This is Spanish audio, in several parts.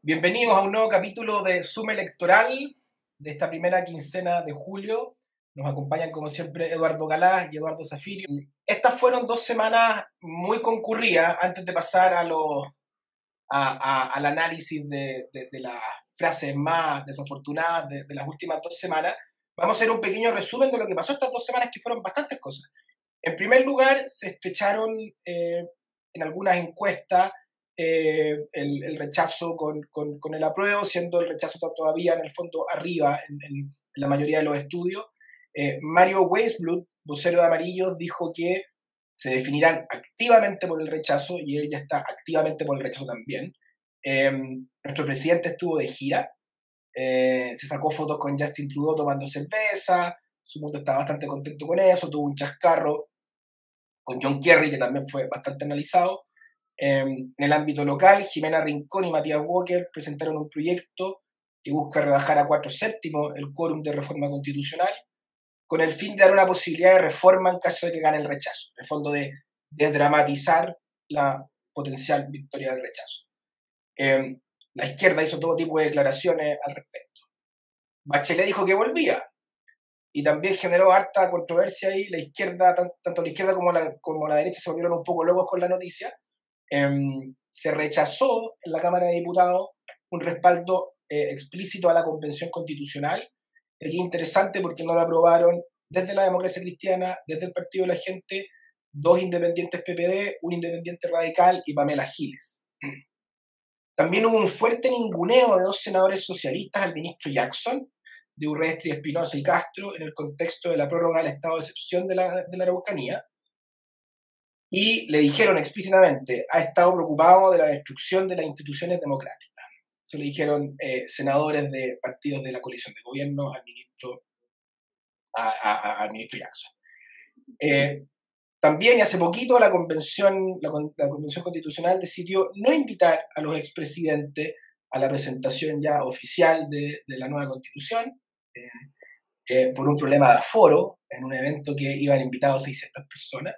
Bienvenidos a un nuevo capítulo de Zoom Electoral de esta primera quincena de julio. Nos acompañan, como siempre, Eduardo Galás y Eduardo Zafirio. Estas fueron 2 semanas muy concurridas antes de pasar al análisis de las frases más desafortunadas de las últimas 2 semanas. Vamos a hacer un pequeño resumen de lo que pasó estas 2 semanas, que fueron bastantes cosas. En primer lugar, se estrecharon en algunas encuestas el rechazo con el apruebo, siendo el rechazo todavía en el fondo arriba en la mayoría de los estudios. Mario Weisblut, vocero de Amarillos, dijo que se definirán activamente por el rechazo, y él ya está activamente por el rechazo también. Nuestro presidente estuvo de gira, se sacó fotos con Justin Trudeau tomando cerveza, su mundo está bastante contento con eso, tuvo un chascarro con John Kerry, que también fue bastante analizado. En el ámbito local, Jimena Rincón y Matías Walker presentaron un proyecto que busca rebajar a 4/7 el quórum de reforma constitucional, con el fin de dar una posibilidad de reforma en caso de que gane el rechazo, en el fondo de desdramatizar la potencial victoria del rechazo. La izquierda hizo todo tipo de declaraciones al respecto. Bachelet dijo que volvía, y también generó harta controversia ahí. La izquierda, tanto la izquierda como la derecha se volvieron un poco locos con la noticia. Se rechazó en la Cámara de Diputados un respaldo explícito a la Convención Constitucional. Aquí es interesante porque no lo aprobaron desde la Democracia Cristiana, desde el Partido de la Gente, 2 independientes PPD, un independiente radical y Pamela Giles. También hubo un fuerte ninguneo de 2 senadores socialistas al ministro Jackson, de Urresti, Espinosa y Castro, en el contexto de la prórroga del estado de excepción de la Araucanía. Y le dijeron explícitamente: ha estado preocupado de la destrucción de las instituciones democráticas. Eso le dijeron senadores de partidos de la coalición de gobierno al ministro Jackson. También, y hace poquito, la Convención Constitucional decidió no invitar a los expresidentes a la presentación ya oficial de la nueva Constitución, por un problema de aforo, en un evento que iban invitados 600 personas.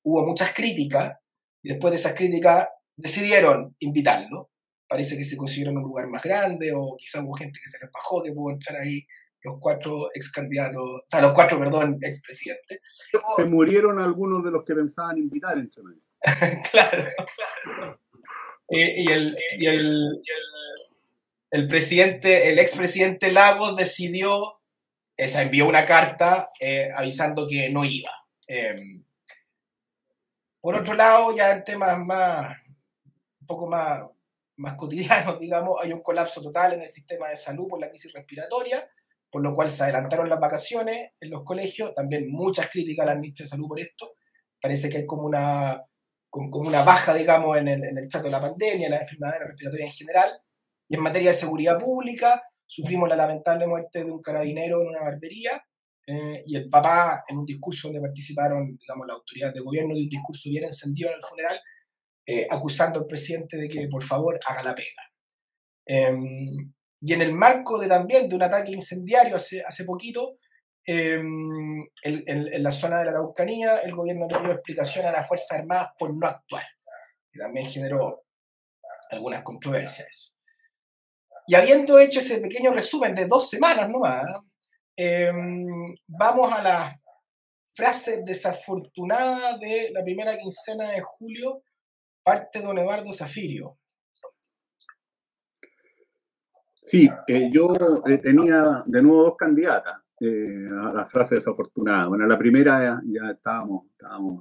Hubo muchas críticas, y después de esas críticas decidieron invitarlo. Parece que se consiguieron un lugar más grande, o quizás hubo gente que se les bajó, que pudo entrar ahí los 4 expresidentes. Se murieron algunos de los que pensaban invitar, entre medio. Claro. Y el expresidente Lagos decidió, envió una carta avisando que no iba. Por otro lado, ya en temas un poco más cotidianos, digamos, hay un colapso total en el sistema de salud por la crisis respiratoria, por lo cual se adelantaron las vacaciones en los colegios. También muchas críticas a la ministra de Salud por esto. Parece que hay como una baja, digamos, en el trato de la pandemia, en las enfermedades respiratorias en general. Y en materia de seguridad pública, sufrimos la lamentable muerte de un carabinero en una barbería, y el papá, en un discurso donde participaron, digamos, las autoridades de gobierno, de un discurso bien encendido en el funeral, acusando al presidente de que por favor haga la pega. Y en el marco también de un ataque incendiario hace poquito, en la zona de la Araucanía, el gobierno le dio explicación a las Fuerzas Armadas por no actuar, que también generó algunas controversias. Y habiendo hecho ese pequeño resumen de 2 semanas nomás, vamos a las frases desafortunadas de la primera quincena de julio. Parte don Eduardo Zafirio. Sí, yo tenía de nuevo 2 candidatas a las frases desafortunadas. Bueno, la primera ya estábamos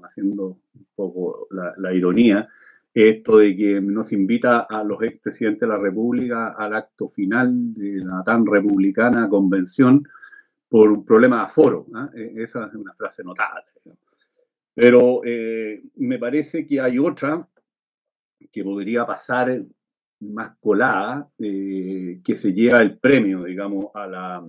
haciendo un poco la ironía, esto de que nos invita a los expresidentes de la República al acto final de la tan republicana convención por un problema de aforo. Esa es una frase notable. Pero me parece que hay otra que podría pasar más colada, que se lleva el premio, digamos, a la...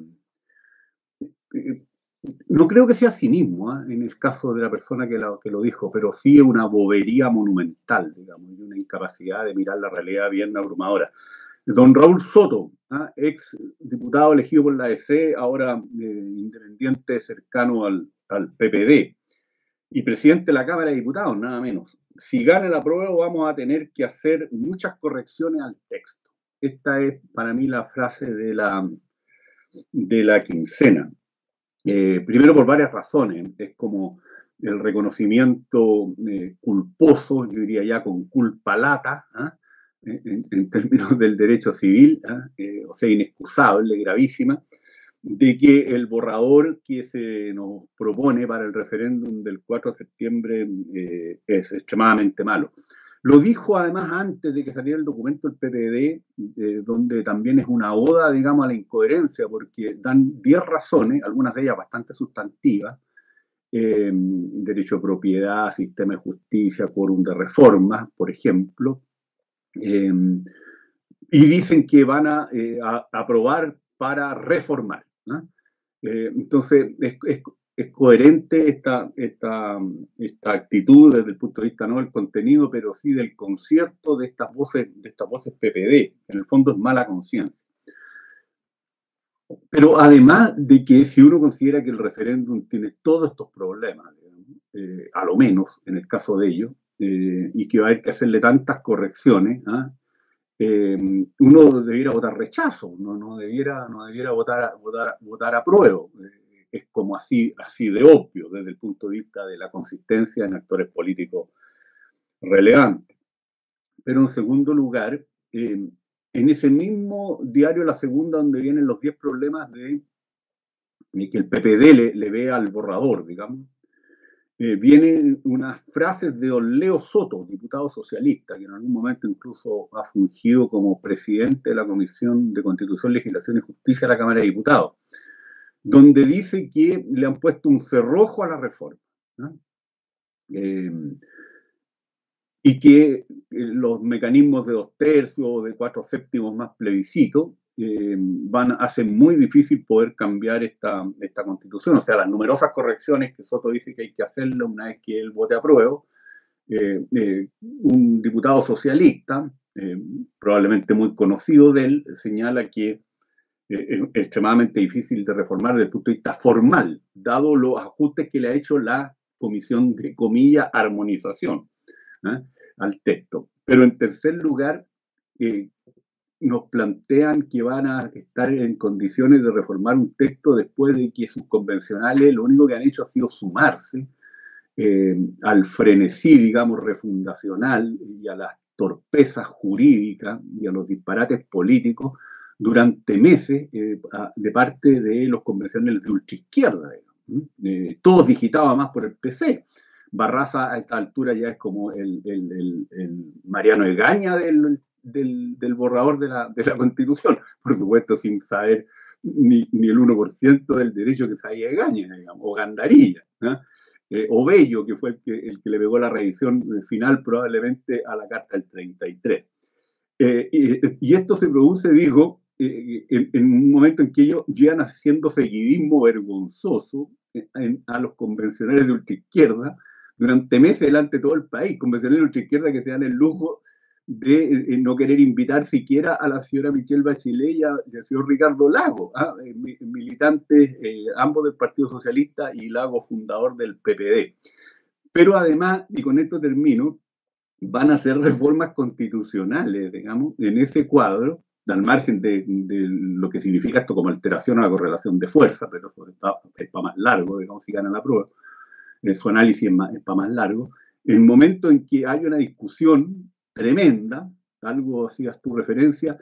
no creo que sea cinismo, en el caso de la persona que lo dijo, pero sí una bobería monumental, digamos, y una incapacidad de mirar la realidad bien abrumadora. Don Raúl Soto, ex diputado elegido por la DC, ahora independiente cercano al PPD, y presidente de la Cámara de Diputados, nada menos. Si gana el apruebo, vamos a tener que hacer muchas correcciones al texto. Esta es para mí la frase de la quincena. Primero por varias razones. Es como el reconocimiento culposo, yo diría ya con culpa lata, en términos del derecho civil, o sea, inexcusable, gravísima, de que el borrador que se nos propone para el referéndum del 4 de septiembre es extremadamente malo. Lo dijo además antes de que saliera el documento del PPD, donde también es una oda, digamos, a la incoherencia, porque dan 10 razones, algunas de ellas bastante sustantivas, derecho de propiedad, sistema de justicia, quórum de reformas, por ejemplo, y dicen que van a aprobar para reformar, ¿no? Entonces, es coherente esta actitud desde el punto de vista no del contenido, pero sí del concierto de estas voces PPD. En el fondo es mala conciencia. Pero además de que si uno considera que el referéndum tiene todos estos problemas, a lo menos en el caso de ellos, y que va a haber que hacerle tantas correcciones, uno debiera votar rechazo, no debiera votar apruebo. Es como así de obvio desde el punto de vista de la consistencia en actores políticos relevantes. Pero en segundo lugar, en ese mismo diario La Segunda, donde vienen los 10 problemas de que el PPD le ve al borrador, digamos, vienen unas frases de don Leo Soto, diputado socialista, que en algún momento incluso ha fungido como presidente de la Comisión de Constitución, Legislación y Justicia de la Cámara de Diputados, donde dice que le han puesto un cerrojo a la reforma, ¿no? Y que los mecanismos de 2/3 o de 4/7 más plebiscito hacen muy difícil poder cambiar esta constitución. O sea, las numerosas correcciones que Soto dice que hay que hacerle una vez que él vote apruebo, un diputado socialista, probablemente muy conocido de él, señala que es extremadamente difícil de reformar desde el punto de vista formal, dado los ajustes que le ha hecho la comisión de, comillas, armonización al texto. Pero en tercer lugar, nos plantean que van a estar en condiciones de reformar un texto después de que sus convencionales lo único que han hecho ha sido sumarse al frenesí, digamos, refundacional y a las torpezas jurídicas y a los disparates políticos durante meses de parte de los convencionales de ultraizquierda. Todos digitaban más por el PC. Barraza a esta altura ya es como el Mariano Egaña del borrador de la Constitución, por supuesto sin saber ni el 1% del derecho que sabía Egaña, digamos, o Gandarilla, ¿no? O Bello, que fue el que le pegó la revisión final probablemente a la Carta del 33. Y esto se produce, digo, en un momento en que ellos llegan haciendo seguidismo vergonzoso a los convencionales de ultraizquierda durante meses delante de todo el país, convencionales de ultraizquierda que se dan el lujo de no querer invitar siquiera a la señora Michelle Bachelet y al señor Ricardo Lagos, militantes ambos del Partido Socialista y Lagos fundador del PPD. Pero además, y con esto termino, van a hacer reformas constitucionales, digamos, en ese cuadro, al margen de lo que significa esto como alteración a la correlación de fuerza, pero eso es para más largo, digamos, si gana la prueba, su análisis es para más largo. En el momento en que hay una discusión tremenda, algo hacías tu referencia,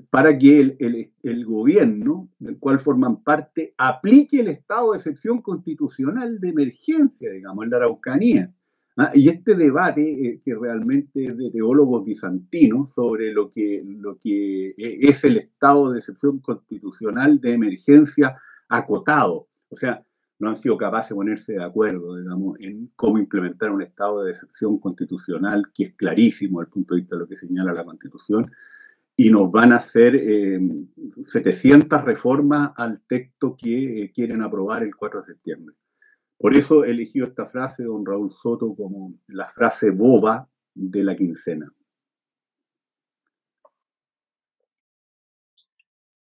para que el gobierno, del cual forman parte, aplique el estado de excepción constitucional de emergencia, digamos, en la Araucanía. Y este debate, que realmente es de teólogos bizantinos sobre lo que es el estado de excepción constitucional de emergencia acotado. O sea, no han sido capaces de ponerse de acuerdo, digamos, en cómo implementar un estado de excepción constitucional que es clarísimo desde el punto de vista de lo que señala la Constitución, y nos van a hacer 700 reformas al texto que quieren aprobar el 4 de septiembre. Por eso he elegido esta frase de don Raúl Soto como la frase boba de la quincena.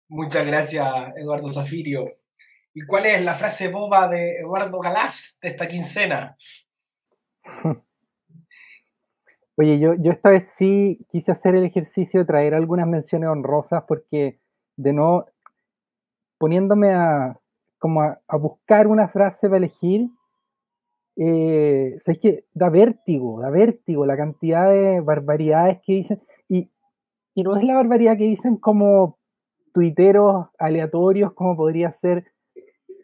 Muchas gracias, Eduardo Zafirio. ¿Y cuál es la frase boba de Eduardo Galás de esta quincena? Oye, yo esta vez sí quise hacer el ejercicio de traer algunas menciones honrosas porque, de nuevo, poniéndome a buscar una frase para elegir, ¿sabes qué? Da vértigo la cantidad de barbaridades que dicen. Y no es la barbaridad que dicen como tuiteros aleatorios, como podría ser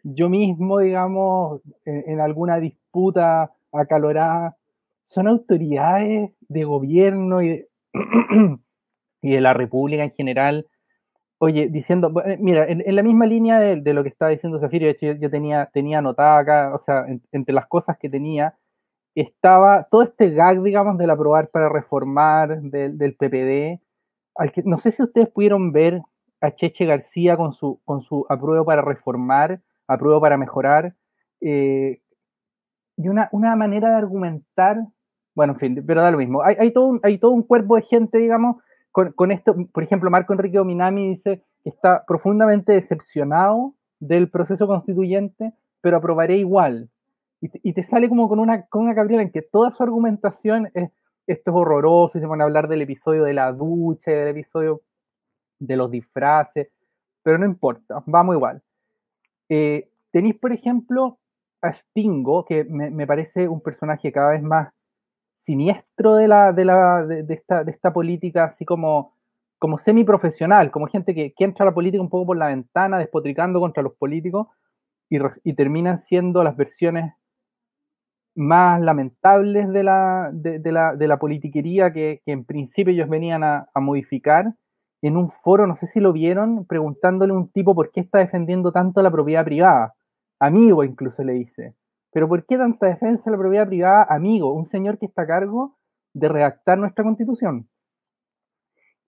yo mismo, digamos, en alguna disputa acalorada. Son autoridades de gobierno y de la República en general. Oye, diciendo, mira, en la misma línea de lo que estaba diciendo Zafiro, de hecho yo tenía anotada acá, o sea, entre las cosas que tenía, estaba todo este gag, digamos, del aprobar para reformar del PPD, no sé si ustedes pudieron ver a Cheche García con su apruebo para reformar, apruebo para mejorar, y una manera de argumentar, bueno, en fin, pero da lo mismo. Hay todo un cuerpo de gente, digamos, con esto. Por ejemplo, Marco Enrique Ominami dice que está profundamente decepcionado del proceso constituyente, pero aprobaré igual. Y te sale como con una cabriola en que toda su argumentación es esto es horroroso, y se van a hablar del episodio de la ducha, del episodio de los disfraces, pero no importa, vamos igual. Tenéis, por ejemplo, a Stingo, que me parece un personaje cada vez más siniestro de esta política, así como semiprofesional, como gente que entra a la política un poco por la ventana, despotricando contra los políticos, y terminan siendo las versiones más lamentables de la politiquería que en principio ellos venían a modificar. En un foro, no sé si lo vieron, preguntándole a un tipo por qué está defendiendo tanto la propiedad privada. Amigo, incluso le dice. Pero ¿por qué tanta defensa de la propiedad privada? Amigo, un señor que está a cargo de redactar nuestra constitución.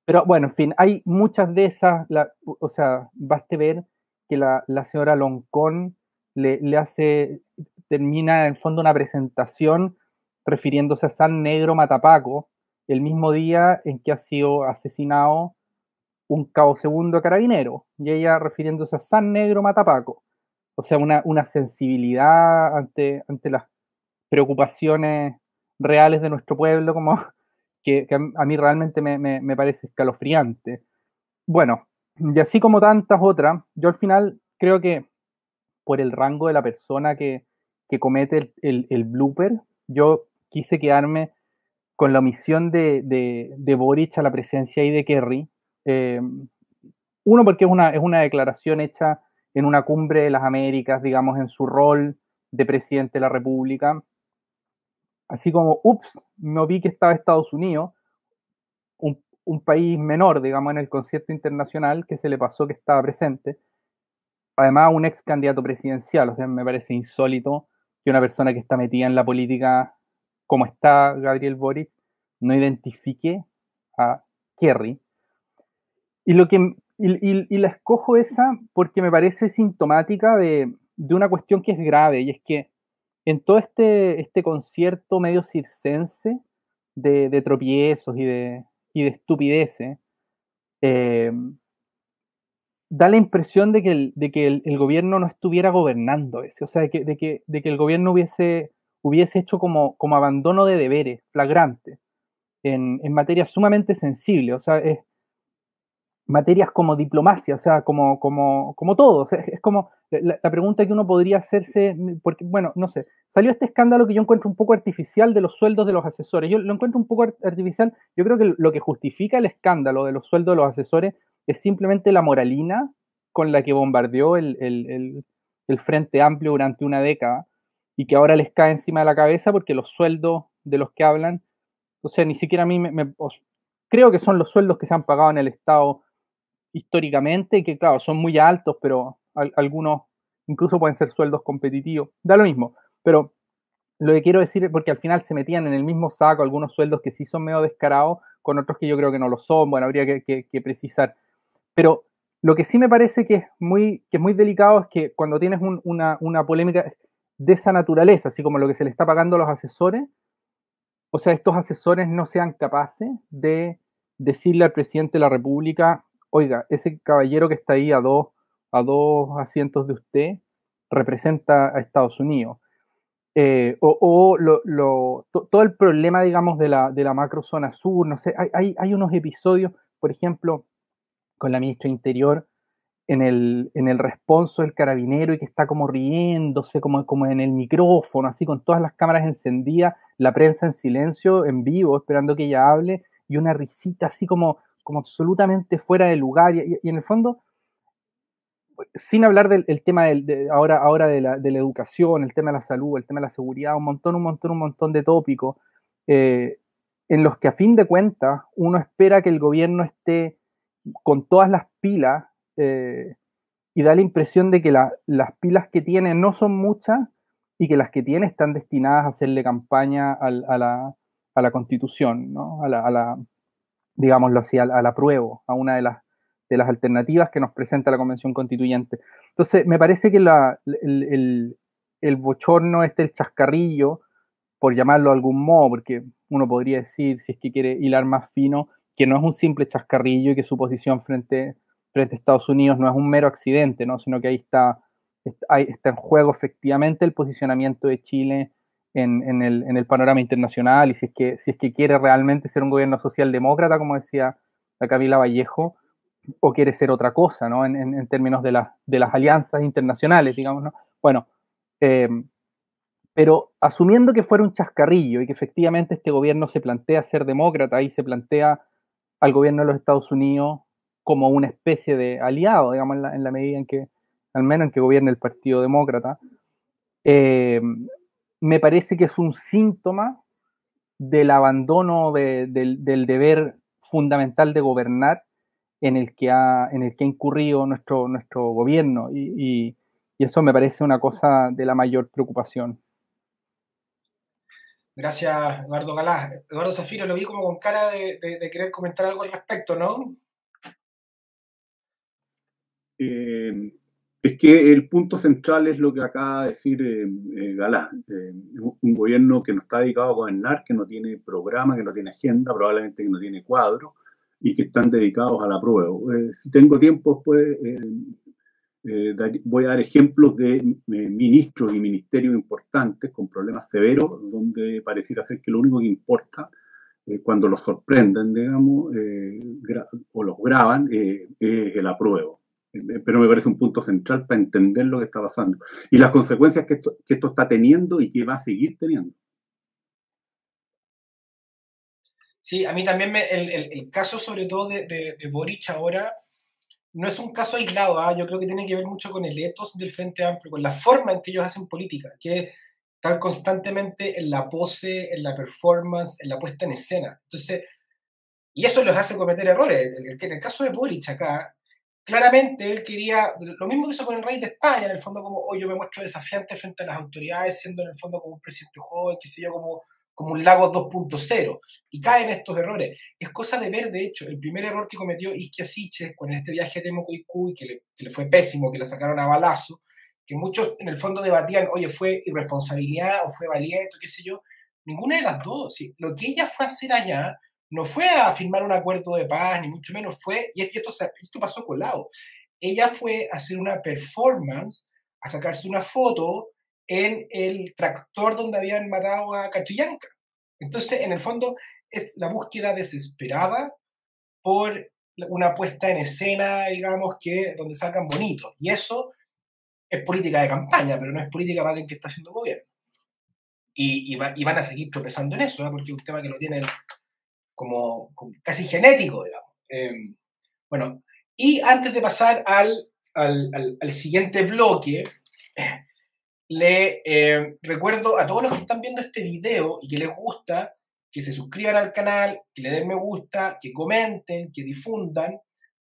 Pero bueno, en fin, hay muchas de esas, o sea, baste ver que la señora Loncón le hace, termina en el fondo una presentación refiriéndose a San Negro Matapaco, el mismo día en que ha sido asesinado un cabo segundo carabinero, y ella refiriéndose a San Negro Matapaco. O sea, una sensibilidad ante las preocupaciones reales de nuestro pueblo, como que a mí realmente me parece escalofriante. Bueno, y así como tantas otras, yo al final creo que por el rango de la persona que comete el blooper, yo quise quedarme con la omisión de Boric a la presencia y de Kerry. Eh, Uno, porque es una declaración hecha en una cumbre de las Américas, digamos, en su rol de presidente de la República. Así como, ups, no vi que estaba Estados Unidos, un país menor, digamos, en el concierto internacional, que se le pasó que estaba presente. Además, un ex candidato presidencial, o sea, me parece insólito que una persona que está metida en la política, como está Gabriel Boric, no identifique a Kerry. Y la escojo esa porque me parece sintomática de una cuestión que es grave, y es que en todo este concierto medio circense de tropiezos y de estupideces, eh, da la impresión de que el gobierno no estuviera gobernando ese, o sea, de que el gobierno hubiese hecho como abandono de deberes flagrante en materias sumamente sensibles, o sea, materias como diplomacia, o sea, como todo. O sea, es como la pregunta que uno podría hacerse, porque, bueno, no sé, salió este escándalo que yo encuentro un poco artificial de los sueldos de los asesores. Yo lo encuentro un poco artificial. Yo creo que lo que justifica el escándalo de los sueldos de los asesores es simplemente la moralina con la que bombardeó el Frente Amplio durante una década, y que ahora les cae encima de la cabeza porque los sueldos de los que hablan, o sea, ni siquiera a mí creo que son los sueldos que se han pagado en el Estado históricamente, que claro, son muy altos, pero algunos incluso pueden ser sueldos competitivos, da lo mismo. Pero lo que quiero decir es porque al final se metían en el mismo saco algunos sueldos que sí son medio descarados, con otros que yo creo que no lo son. Bueno, habría que precisar. Pero lo que sí me parece que es muy delicado es que cuando tienes una polémica de esa naturaleza, así como lo que se le está pagando a los asesores, o sea, estos asesores no sean capaces de decirle al presidente de la República: oiga, ese caballero que está ahí a dos asientos de usted, representa a Estados Unidos. Todo el problema, digamos, de la macrozona sur, no sé, hay unos episodios, por ejemplo, con la ministra Interior, en el responso del carabinero y que está como riéndose, como en el micrófono, así con todas las cámaras encendidas, la prensa en silencio, en vivo, esperando que ella hable, y una risita así como absolutamente fuera de lugar, y en el fondo, sin hablar del tema ahora de la educación, el tema de la salud, el tema de la seguridad, un montón de tópicos, en los que a fin de cuentas uno espera que el gobierno esté con todas las pilas, y da la impresión de que las pilas que tiene no son muchas y que las que tiene están destinadas a hacerle campaña a la Constitución, ¿no? Digámoslo así, al apruebo, a una de las alternativas que nos presenta la Convención Constituyente. Entonces, me parece que el bochorno, el chascarrillo, por llamarlo de algún modo, porque uno podría decir, si es que quiere hilar más fino, que no es un simple chascarrillo y que su posición frente a Estados Unidos no es un mero accidente, ¿no? Sino que ahí está en juego efectivamente el posicionamiento de Chile en el panorama internacional, y si es que quiere realmente ser un gobierno socialdemócrata, como decía la Camila Vallejo, o quiere ser otra cosa, ¿no? En términos de las alianzas internacionales, digamos, ¿no? Bueno, pero asumiendo que fuera un chascarrillo y que efectivamente este gobierno se plantea ser demócrata y se plantea al gobierno de los Estados Unidos como una especie de aliado, digamos, en la medida en que, al menos en que gobierne el Partido Demócrata, me parece que es un síntoma del abandono del deber fundamental de gobernar en el que ha incurrido nuestro gobierno, y eso me parece una cosa de la mayor preocupación. Gracias, Eduardo Galá. Eduardo Zafiro, lo vi como con cara de querer comentar algo al respecto, ¿no? Es que el punto central es lo que acaba de decir Galá. Un gobierno que no está dedicado a gobernar, que no tiene programa, que no tiene agenda, probablemente que no tiene cuadro, y que están dedicados a la prueba. Si tengo tiempo después, voy a dar ejemplos de ministros y ministerios importantes con problemas severos, donde pareciera ser que lo único que importa cuando los sorprenden, digamos, o los graban, es el apruebo. Pero me parece un punto central para entender lo que está pasando y las consecuencias que esto está teniendo y que va a seguir teniendo. Sí, a mí también el caso sobre todo de Boric ahora no es un caso aislado, ¿eh? Yo creo que tiene que ver mucho con el ethos del Frente Amplio, con la forma en que ellos hacen política, que están constantemente en la pose, en la performance, en la puesta en escena. Entonces, y eso los hace cometer errores. En el caso de Boric acá, claramente él quería, lo mismo que hizo con el rey de España, en el fondo como, oh, yo me muestro desafiante frente a las autoridades, siendo en el fondo como un presidente joven, qué sé yo, como un Lagos 2.0, y caen estos errores. Es cosa de ver, de hecho, el primer error que cometió Isquia Siches con este viaje a Temuco-Icuy, que le fue pésimo, que la sacaron a balazo, que muchos en el fondo debatían, oye, ¿fue irresponsabilidad o fue valiente, qué sé yo? Ninguna de las dos. ¿Sí? Lo que ella fue a hacer allá no fue a firmar un acuerdo de paz, ni mucho menos fue, y esto pasó colado, ella fue a hacer una performance, a sacarse una foto en el tractor donde habían matado a Catrillanca. Entonces, en el fondo, es la búsqueda desesperada por una puesta en escena, digamos, donde salgan bonitos. Y eso es política de campaña, pero no es política para alguien que está haciendo gobierno. Y van a seguir tropezando en eso, ¿no? Porque es un tema que lo tienen como casi genético, digamos. Bueno, y antes de pasar al siguiente bloque, le recuerdo a todos los que están viendo este video y que les gusta, que se suscriban al canal, que le den me gusta, que comenten, que difundan.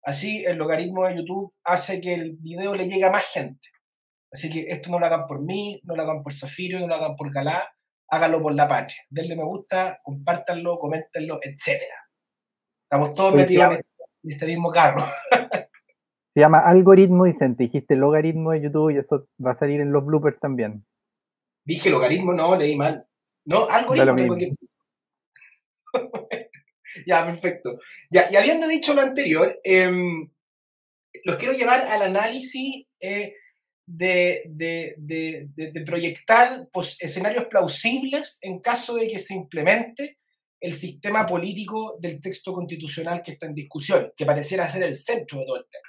Así el logaritmo de YouTube hace que el video le llegue a más gente. Así que esto no lo hagan por mí, no lo hagan por Zafiro, no lo hagan por Galá, háganlo por la patria. Denle me gusta, compártanlo, coméntenlo, etc. Estamos todos metidos en este mismo carro. Se llama algoritmo y dijiste logaritmo de YouTube, y eso va a salir en los bloopers también. Dije logaritmo, no, leí mal. No, algoritmo tengo que... Ya, perfecto. Ya, y habiendo dicho lo anterior, los quiero llevar al análisis de proyectar escenarios plausibles en caso de que se implemente el sistema político del texto constitucional que está en discusión, que pareciera ser el centro de todo el tema.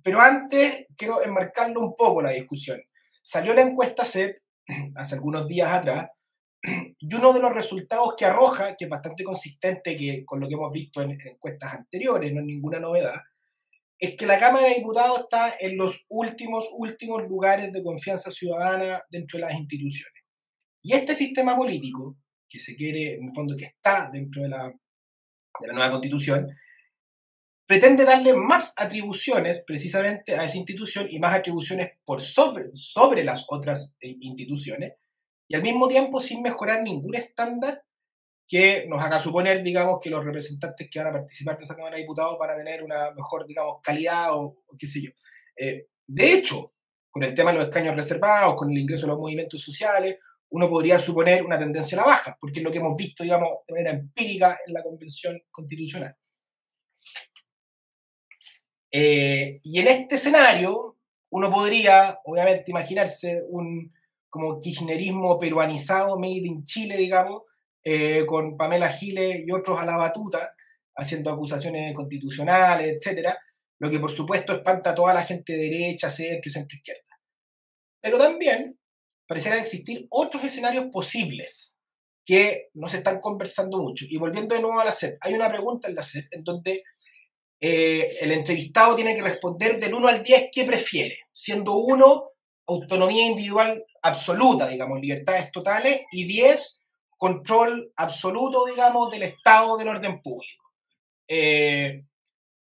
Pero antes quiero enmarcarlo un poco la discusión. Salió la encuesta CEP hace algunos días atrás, y uno de los resultados que arroja, que es bastante consistente con lo que hemos visto en encuestas anteriores, no es ninguna novedad, es que la Cámara de Diputados está en los últimos lugares de confianza ciudadana dentro de las instituciones. Y este sistema político, que se quiere, en el fondo, que está dentro de la nueva Constitución, pretende darle más atribuciones precisamente a esa institución y más atribuciones por sobre las otras instituciones, y al mismo tiempo sin mejorar ningún estándar que nos haga suponer, digamos, que los representantes que van a participar de esa Cámara de Diputados van a tener una mejor, digamos, calidad o qué sé yo. De hecho, con el tema de los escaños reservados, con el ingreso de los movimientos sociales, uno podría suponer una tendencia a la baja, porque es lo que hemos visto, digamos, de manera empírica en la Convención Constitucional. Y en este escenario, uno podría, obviamente, imaginarse un como kirchnerismo peruanizado, made in Chile, digamos, con Pamela Giles y otros a la batuta, haciendo acusaciones constitucionales, etcétera, lo que por supuesto espanta a toda la gente de derecha, centro y centro-izquierda. Pero también parecieran existir otros escenarios posibles que no se están conversando mucho. Y volviendo de nuevo a la SEP, hay una pregunta en la SEP en donde el entrevistado tiene que responder del 1 al 10 qué prefiere, siendo 1 autonomía individual absoluta, digamos, libertades totales, y 10 control absoluto, digamos, del Estado del orden público.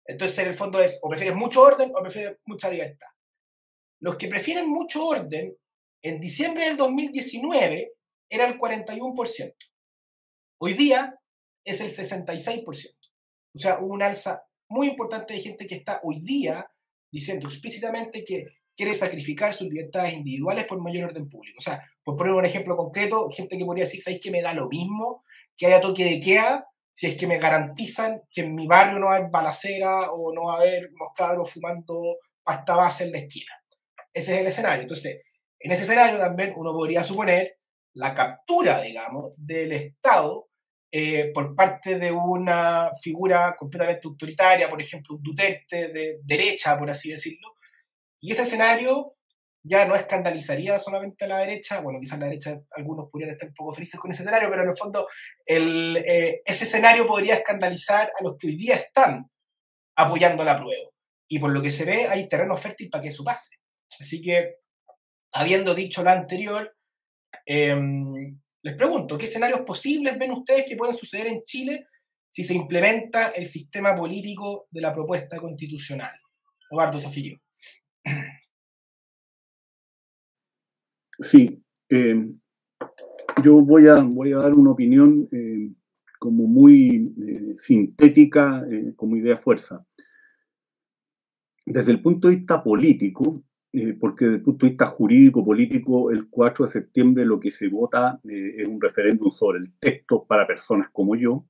Entonces, en el fondo es, o prefieres mucho orden o prefieres mucha libertad. Los que prefieren mucho orden, en diciembre del 2019 era el 41%. Hoy día es el 66%. O sea, hubo un alza muy importante de gente que está hoy día diciendo explícitamente que quiere sacrificar sus libertades individuales por mayor orden público. O sea, por poner un ejemplo concreto, gente que podría decir, ¿sabéis que me da lo mismo que haya toque de queda si es que me garantizan que en mi barrio no va a haber balacera o no va a haber unos cabros fumando pasta base en la esquina? Ese es el escenario. Entonces, en ese escenario también uno podría suponer la captura, digamos, del Estado por parte de una figura completamente autoritaria, por ejemplo, un Duterte de derecha, por así decirlo. Y ese escenario ya no escandalizaría solamente a la derecha, bueno, quizás la derecha, algunos podrían estar un poco felices con ese escenario, pero en el fondo ese escenario podría escandalizar a los que hoy día están apoyando la prueba. Y por lo que se ve, hay terreno fértil para que eso pase. Así que, habiendo dicho lo anterior, les pregunto, ¿qué escenarios posibles ven ustedes que pueden suceder en Chile si se implementa el sistema político de la propuesta constitucional? Eduardo Zafiro. Sí, yo voy a dar una opinión como muy sintética, como idea fuerza. Desde el punto de vista político, porque desde el punto de vista jurídico-político, el 4 de septiembre lo que se vota es un referéndum sobre el texto para personas como yo.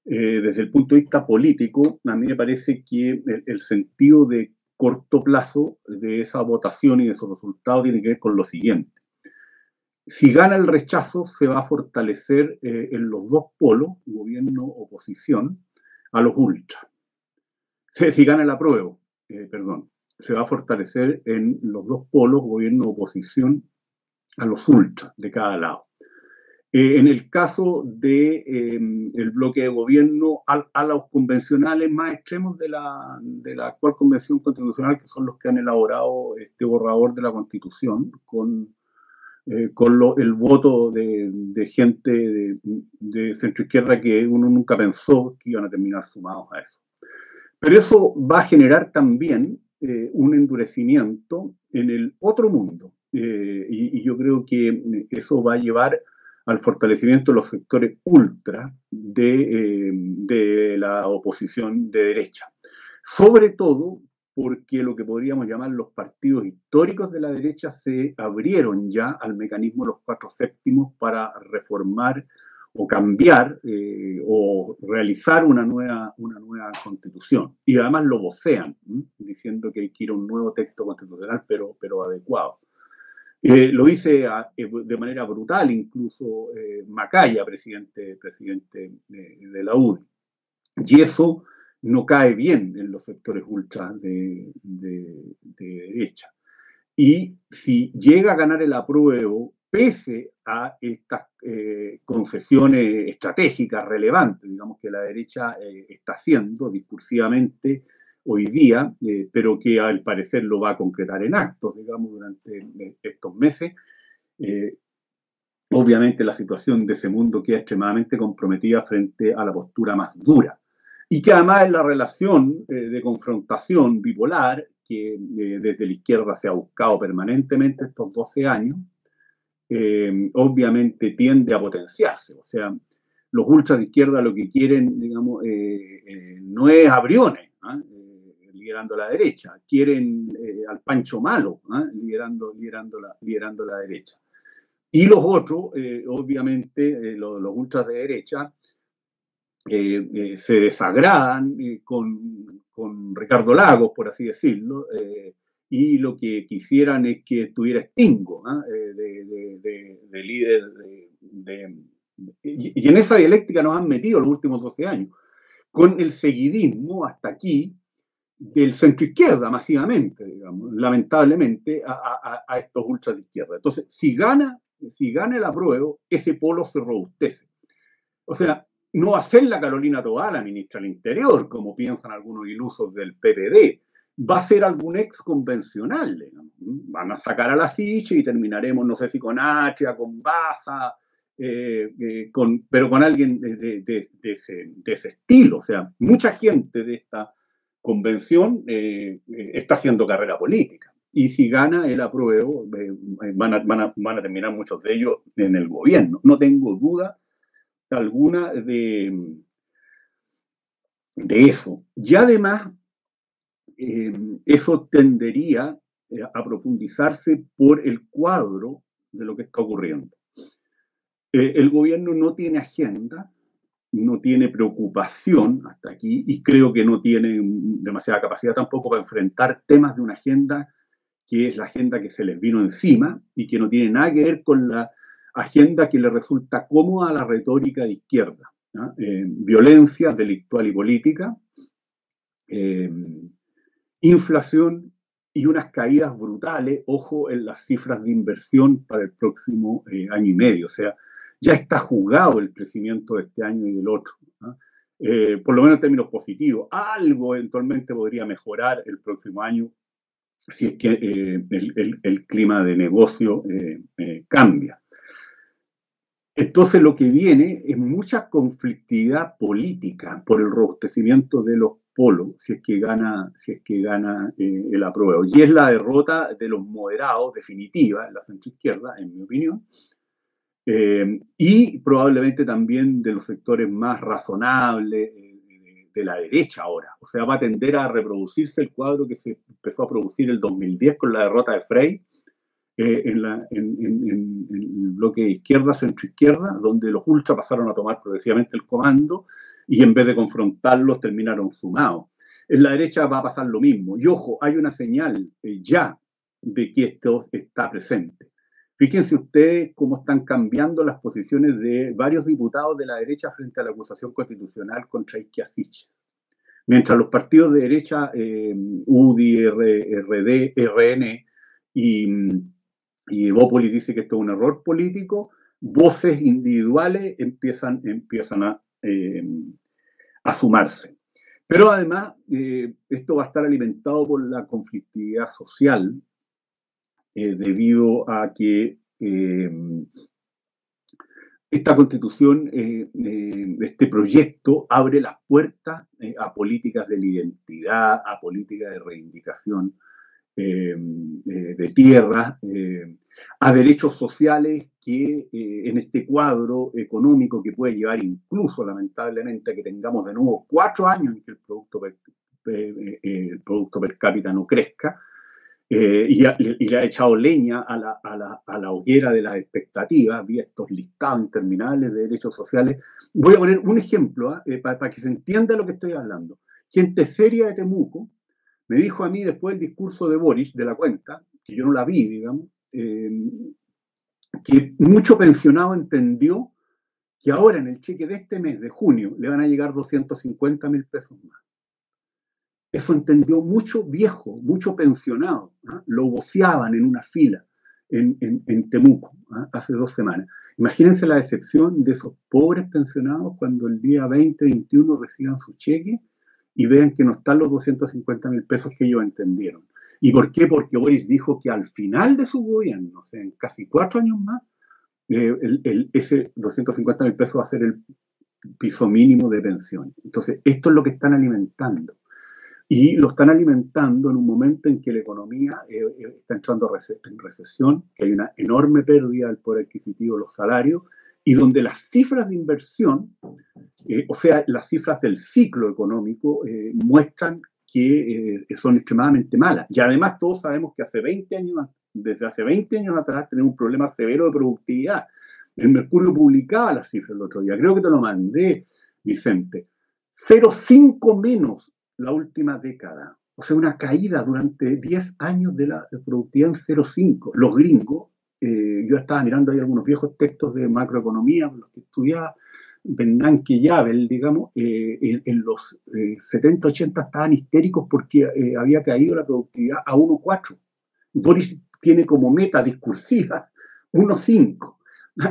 Desde el punto de vista político, a mí me parece que el sentido de corto plazo de esa votación y de esos resultados tiene que ver con lo siguiente. Si gana el rechazo, se va a fortalecer en los dos polos, gobierno-oposición, a los ultras. Si gana el apruebo, se va a fortalecer en los dos polos, gobierno-oposición, a los ultras de cada lado. En el caso del bloque de gobierno, a los convencionales más extremos de la actual Convención Constitucional, que son los que han elaborado este borrador de la Constitución, con el voto de gente de centroizquierda que uno nunca pensó que iban a terminar sumados a eso. Pero eso va a generar también un endurecimiento en el otro mundo. Y yo creo que eso va a llevar al fortalecimiento de los sectores ultra de la oposición de derecha. Sobre todo porque lo que podríamos llamar los partidos históricos de la derecha se abrieron ya al mecanismo de los 4 séptimos para reformar o cambiar o realizar una nueva constitución. Y además lo vocean, diciendo que hay que ir a un nuevo texto constitucional, pero adecuado. Lo dice de manera brutal incluso Macaya, presidente de la UDI. Y eso no cae bien en los sectores ultras de derecha. Y si llega a ganar el apruebo, pese a estas concesiones estratégicas relevantes, digamos, que la derecha está haciendo discursivamente hoy día, pero que al parecer lo va a concretar en actos, digamos, durante estos meses, obviamente la situación de ese mundo queda extremadamente comprometida frente a la postura más dura. Y que además es la relación de confrontación bipolar que desde la izquierda se ha buscado permanentemente estos 12 años, obviamente tiende a potenciarse. O sea, los ultras de izquierda lo que quieren, digamos, no es a Briones liderando la derecha, quieren al Pancho Malo liderando la derecha. Y los otros, obviamente, los ultras de derecha, se desagradan con Ricardo Lagos, por así decirlo, y lo que quisieran es que estuviera Stingo de líder. Y en esa dialéctica nos han metido los últimos 12 años, con el seguidismo hasta aquí del centro-izquierda masivamente, digamos, lamentablemente, a estos ultras de izquierda. Entonces, si gana el apruebo, ese polo se robustece. O sea, no va a ser la Carolina Toá la ministra del Interior, como piensan algunos ilusos del PPD. Va a ser algún ex convencional. Digamos. Van a sacar a la Siche y terminaremos, no sé si con Atria, con Baza, pero con alguien de ese estilo. O sea, mucha gente de esta convención está haciendo carrera política. Y si gana el apruebo, van a terminar muchos de ellos en el gobierno. No tengo duda alguna de eso. Y además, eso tendería a profundizarse por el cuadro de lo que está ocurriendo. El gobierno no tiene agenda, no tiene preocupación hasta aquí, y creo que no tiene demasiada capacidad tampoco para enfrentar temas de una agenda que es la agenda que se les vino encima y que no tiene nada que ver con la agenda que le resulta cómoda a la retórica de izquierda. Violencia delictual y política, inflación y unas caídas brutales, ojo, en las cifras de inversión para el próximo año y medio. O sea, ya está jugado el crecimiento de este año y del otro. Por lo menos en términos positivos. Algo eventualmente podría mejorar el próximo año si es que el clima de negocio cambia. Entonces lo que viene es mucha conflictividad política por el robustecimiento de los polos, si es que gana el apruebo. Y es la derrota de los moderados definitiva en la centroizquierda, en mi opinión, y probablemente también de los sectores más razonables de la derecha ahora. O sea, va a tender a reproducirse el cuadro que se empezó a producir en el 2010 con la derrota de Frey, en el bloque de izquierda, centro-izquierda, donde los ultras pasaron a tomar progresivamente el comando y en vez de confrontarlos terminaron sumados. En la derecha va a pasar lo mismo. Y ojo, hay una señal ya de que esto está presente. Fíjense ustedes cómo están cambiando las posiciones de varios diputados de la derecha frente a la acusación constitucional contra Isquia Siche. Mientras los partidos de derecha, UDI, RD, RN y Evópolis dice que esto es un error político, voces individuales empiezan a sumarse. Pero además, esto va a estar alimentado por la conflictividad social, debido a que esta constitución, este proyecto, abre las puertas a políticas de la identidad, a políticas de reivindicación de tierra, a derechos sociales que en este cuadro económico que puede llevar incluso lamentablemente a que tengamos de nuevo 4 años en que el producto per cápita no crezca, y le ha echado leña a la hoguera de las expectativas vía estos listados interminables de derechos sociales. Voy a poner un ejemplo para que se entienda lo que estoy hablando. Gente seria de Temuco me dijo a mí después del discurso de Boric, de la cuenta, que yo no la vi, digamos, que mucho pensionado entendió que ahora en el cheque de este mes, de junio, le van a llegar 250.000 pesos más. Eso entendió mucho viejo, mucho pensionado. Lo voceaban en una fila en Temuco hace 2 semanas. Imagínense la decepción de esos pobres pensionados cuando el día 20, 21 reciban su cheque y vean que no están los 250.000 pesos que ellos entendieron. ¿Y por qué? Porque Boris dijo que al final de su gobierno, o sea, en casi 4 años más, ese 250.000 pesos va a ser el piso mínimo de pensión. Entonces, esto es lo que están alimentando. Y lo están alimentando en un momento en que la economía está entrando en recesión, que hay una enorme pérdida del poder adquisitivo de los salarios, y donde las cifras de inversión, o sea, las cifras del ciclo económico, muestran que son extremadamente malas. Y además todos sabemos que desde hace 20 años atrás tenemos un problema severo de productividad. El Mercurio publicaba las cifras el otro día, creo que te lo mandé, Vicente. 0,5 menos la última década. O sea, una caída durante 10 años de la productividad en 0,5. Los gringos, yo estaba mirando ahí algunos viejos textos de macroeconomía, los que estudiaba Bernanke y Abel, digamos, en los 70, 80 estaban histéricos porque había caído la productividad a 1,4. Boris tiene como meta discursiva 1,5.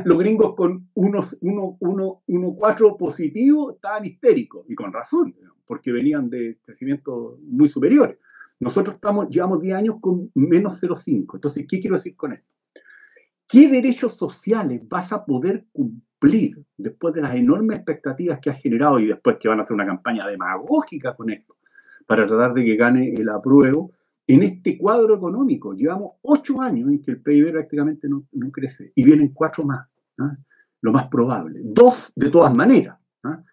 Los gringos con 1,4 positivo estaban histéricos, y con razón, porque venían de crecimientos muy superiores. Nosotros llevamos 10 años con menos 0,5. Entonces, ¿qué quiero decir con esto? ¿Qué derechos sociales vas a poder cumplir después de las enormes expectativas que has generado y después que van a hacer una campaña demagógica con esto para tratar de que gane el apruebo en este cuadro económico? Llevamos 8 años en que el PIB prácticamente no crece y vienen 4 más, lo más probable. 2 de todas maneras,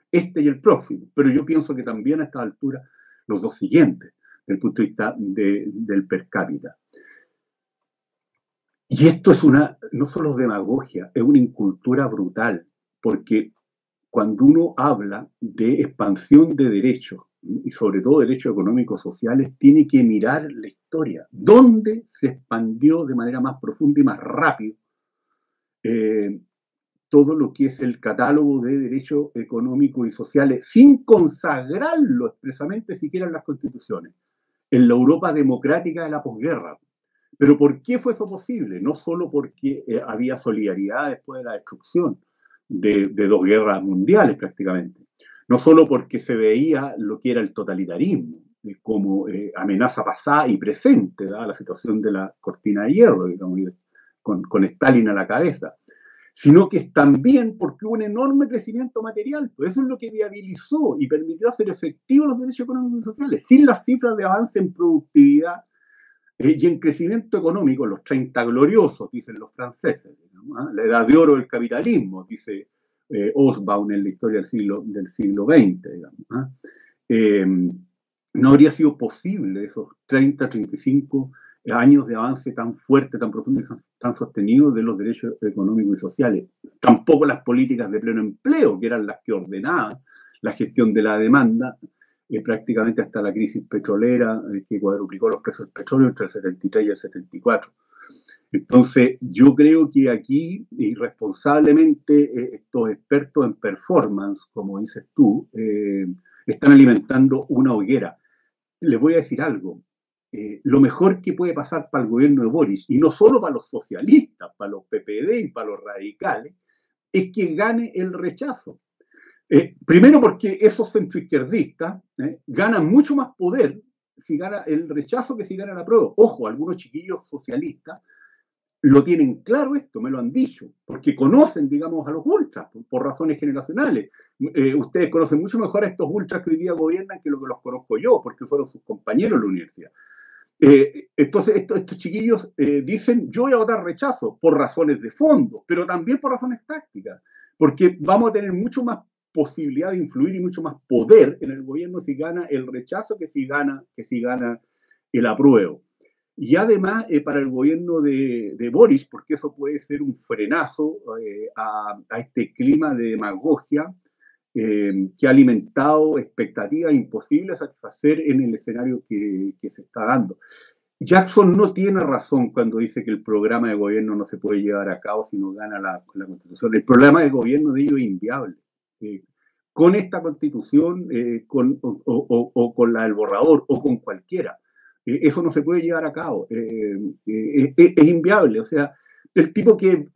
este y el próximo, pero yo pienso que también a esta altura los 2 siguientes, desde el punto de vista del per cápita. Y esto es no solo demagogia, es una incultura brutal, porque cuando uno habla de expansión de derechos, y sobre todo derechos económicos sociales, tiene que mirar la historia. ¿Dónde se expandió de manera más profunda y más rápido todo lo que es el catálogo de derechos económicos y sociales, sin consagrarlo expresamente siquiera en las constituciones? En la Europa democrática de la posguerra. ¿Pero por qué fue eso posible? No solo porque había solidaridad después de la destrucción de 2 guerras mundiales prácticamente, no solo porque se veía lo que era el totalitarismo como amenaza pasada y presente, dada la situación de la cortina de hierro, digamos, con Stalin a la cabeza, sino que es también porque hubo un enorme crecimiento material. Pues eso es lo que viabilizó y permitió hacer efectivos los derechos económicos y sociales. Sin las cifras de avance en productividad y en crecimiento económico, los 30 gloriosos, dicen los franceses, digamos, la edad de oro del capitalismo, dice Osbaum en la historia del siglo XX, digamos, no habría sido posible esos 30, 35 años de avance tan fuerte, tan profundo y tan sostenido de los derechos económicos y sociales. Tampoco las políticas de pleno empleo, que eran las que ordenaban la gestión de la demanda, prácticamente hasta la crisis petrolera que cuadruplicó los precios del petróleo entre el 73 y el 74. Entonces, yo creo que aquí, irresponsablemente, estos expertos en performance, como dices tú, están alimentando una hoguera. Les voy a decir algo. Lo mejor que puede pasar para el gobierno de Boris, y no solo para los socialistas, para los PPD y para los radicales, es que gane el rechazo. Primero porque esos centroizquierdistas ganan mucho más poder si gana el rechazo que si gana la prueba. Ojo, algunos chiquillos socialistas lo tienen claro esto, me lo han dicho, porque conocen, digamos, a los ultras por razones generacionales. Ustedes conocen mucho mejor a estos ultras que hoy día gobiernan que lo que los conozco yo, porque fueron sus compañeros en la universidad. Entonces estos chiquillos dicen, yo voy a votar rechazo por razones de fondo, pero también por razones tácticas, porque vamos a tener mucho más posibilidad de influir y mucho más poder en el gobierno si gana el rechazo que si gana el apruebo. Y además para el gobierno de Boris, porque eso puede ser un frenazo a este clima de demagogia que ha alimentado expectativas imposibles a satisfacer en el escenario que se está dando. Jackson no tiene razón cuando dice que el programa de gobierno no se puede llevar a cabo si no gana la Constitución. El programa de gobierno de ellos es inviable. Con esta Constitución, o con la del borrador, o con cualquiera. Eso no se puede llevar a cabo. Es inviable. O sea, el tipo que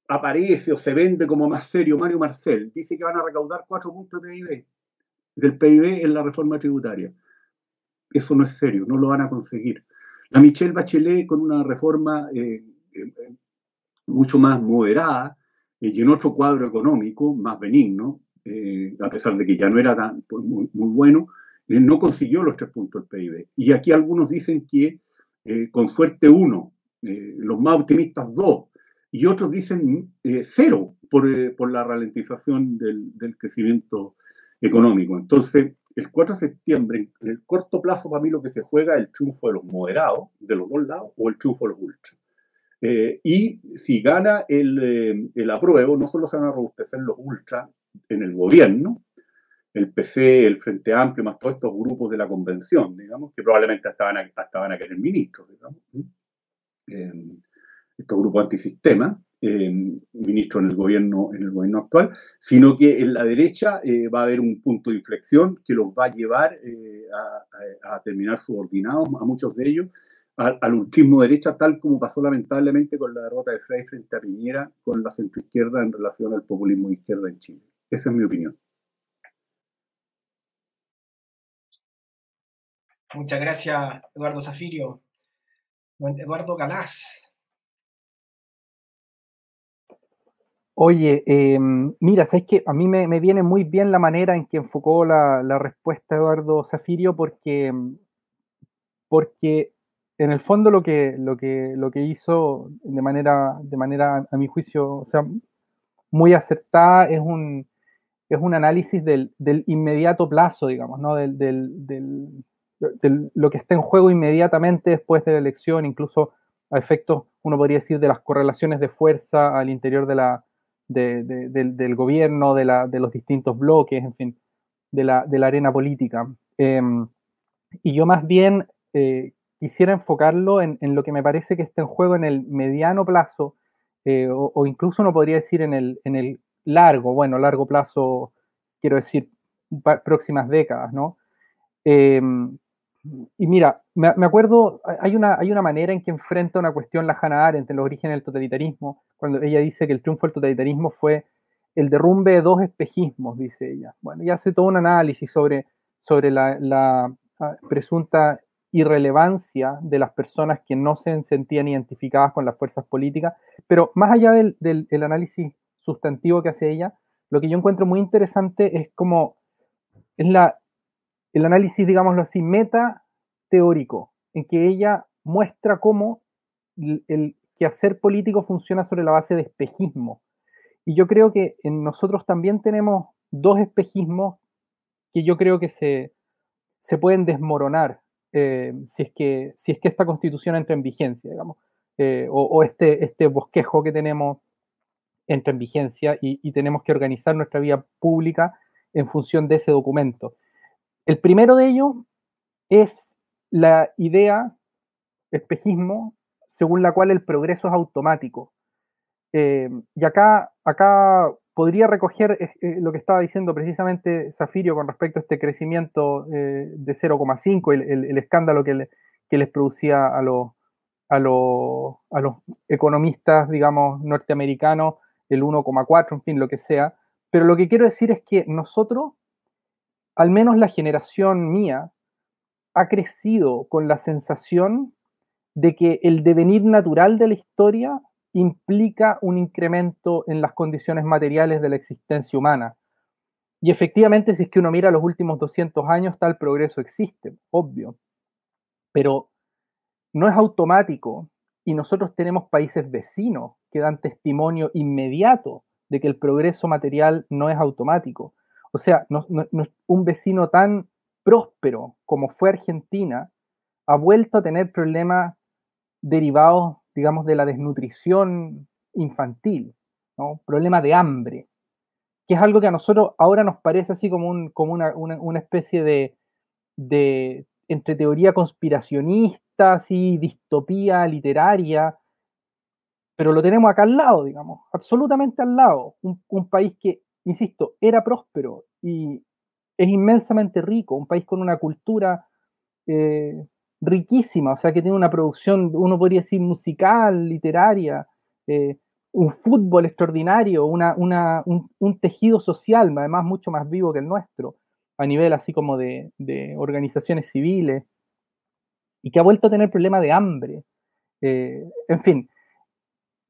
aparece o se vende como más serio, Mario Marcel, dice que van a recaudar 4 puntos de PIB, del PIB en la reforma tributaria. Eso no es serio, no lo van a conseguir. La Michelle Bachelet, con una reforma mucho más moderada y en otro cuadro económico más benigno, a pesar de que ya no era tan muy bueno, no consiguió los 3 puntos del PIB. Y aquí algunos dicen que con suerte 1, los más optimistas 2, y otros dicen 0 por la ralentización del crecimiento económico. Entonces, el 4 de septiembre, en el corto plazo, para mí lo que se juega es el triunfo de los moderados, de los dos lados, o el triunfo de los ultras. Y si gana el apruebo, no solo se van a robustecer los ultras en el gobierno, el PC, el Frente Amplio, más todos estos grupos de la convención, digamos, que probablemente hasta van a querer ministros, digamos, estos grupos antisistema, ministros en el gobierno actual, sino que en la derecha va a haber un punto de inflexión que los va a llevar a terminar subordinados, a muchos de ellos, al ultrismo derecha, tal como pasó lamentablemente con la derrota de Frey frente a Piñera con la centroizquierda en relación al populismo de izquierda en Chile. Esa es mi opinión. Muchas gracias, Eduardo Zafirio. Eduardo Galás. Oye, mira, sabes que a mí me viene muy bien la manera en que enfocó la respuesta Eduardo Zafirio, porque en el fondo lo que hizo de manera, a mi juicio, o sea, muy acertada, es un análisis del inmediato plazo, digamos, ¿no? De lo que está en juego inmediatamente después de la elección, incluso a efectos, uno podría decir, de las correlaciones de fuerza al interior del gobierno, de los distintos bloques, en fin, de la arena política. Y yo más bien quisiera enfocarlo en lo que me parece que está en juego en el mediano plazo, o incluso uno podría decir en el largo plazo, quiero decir, próximas décadas, ¿no? Y mira, me acuerdo, hay una manera en que enfrenta una cuestión la Hannah Arendt en los orígenes del totalitarismo, cuando ella dice que el triunfo del totalitarismo fue el derrumbe de 2 espejismos, dice ella. Bueno, y hace todo un análisis sobre la presunta irrelevancia de las personas que no se sentían identificadas con las fuerzas políticas, pero más allá del análisis sustantivo que hace ella, lo que yo encuentro muy interesante es como es el análisis, digámoslo así, meta teórico, en que ella muestra cómo el quehacer político funciona sobre la base de espejismo. Y yo creo que en nosotros también tenemos 2 espejismos que yo creo que se pueden desmoronar si es que esta constitución entra en vigencia, digamos, o este bosquejo que tenemos entra en vigencia y tenemos que organizar nuestra vida pública en función de ese documento. El primero de ellos es la idea, espejismo, según la cual el progreso es automático. Y acá podría recoger lo que estaba diciendo precisamente Zafirio con respecto a este crecimiento de 0,5, el escándalo que les producía a los economistas, digamos, norteamericanos, el 1,4, en fin, lo que sea. Pero lo que quiero decir es que nosotros, al menos la generación mía, ha crecido con la sensación de que el devenir natural de la historia implica un incremento en las condiciones materiales de la existencia humana. Y efectivamente, si es que uno mira los últimos 200 años, tal progreso existe, obvio. Pero no es automático, y nosotros tenemos países vecinos que dan testimonio inmediato de que el progreso material no es automático. O sea, un vecino tan próspero como fue Argentina ha vuelto a tener problemas derivados, digamos, de la desnutrición infantil, ¿no? Problema de hambre, que es algo que a nosotros ahora nos parece así como una especie de entre teoría conspiracionista, así, distopía literaria, pero lo tenemos acá al lado, digamos, absolutamente al lado. Un país que, insisto, era próspero y es inmensamente rico, un país con una cultura eh, riquísima, o sea, que tiene una producción, uno podría decir, musical, literaria, eh, un fútbol extraordinario, un tejido social, además mucho más vivo que el nuestro, a nivel así como de organizaciones civiles, y que ha vuelto a tener problemas de hambre. En fin,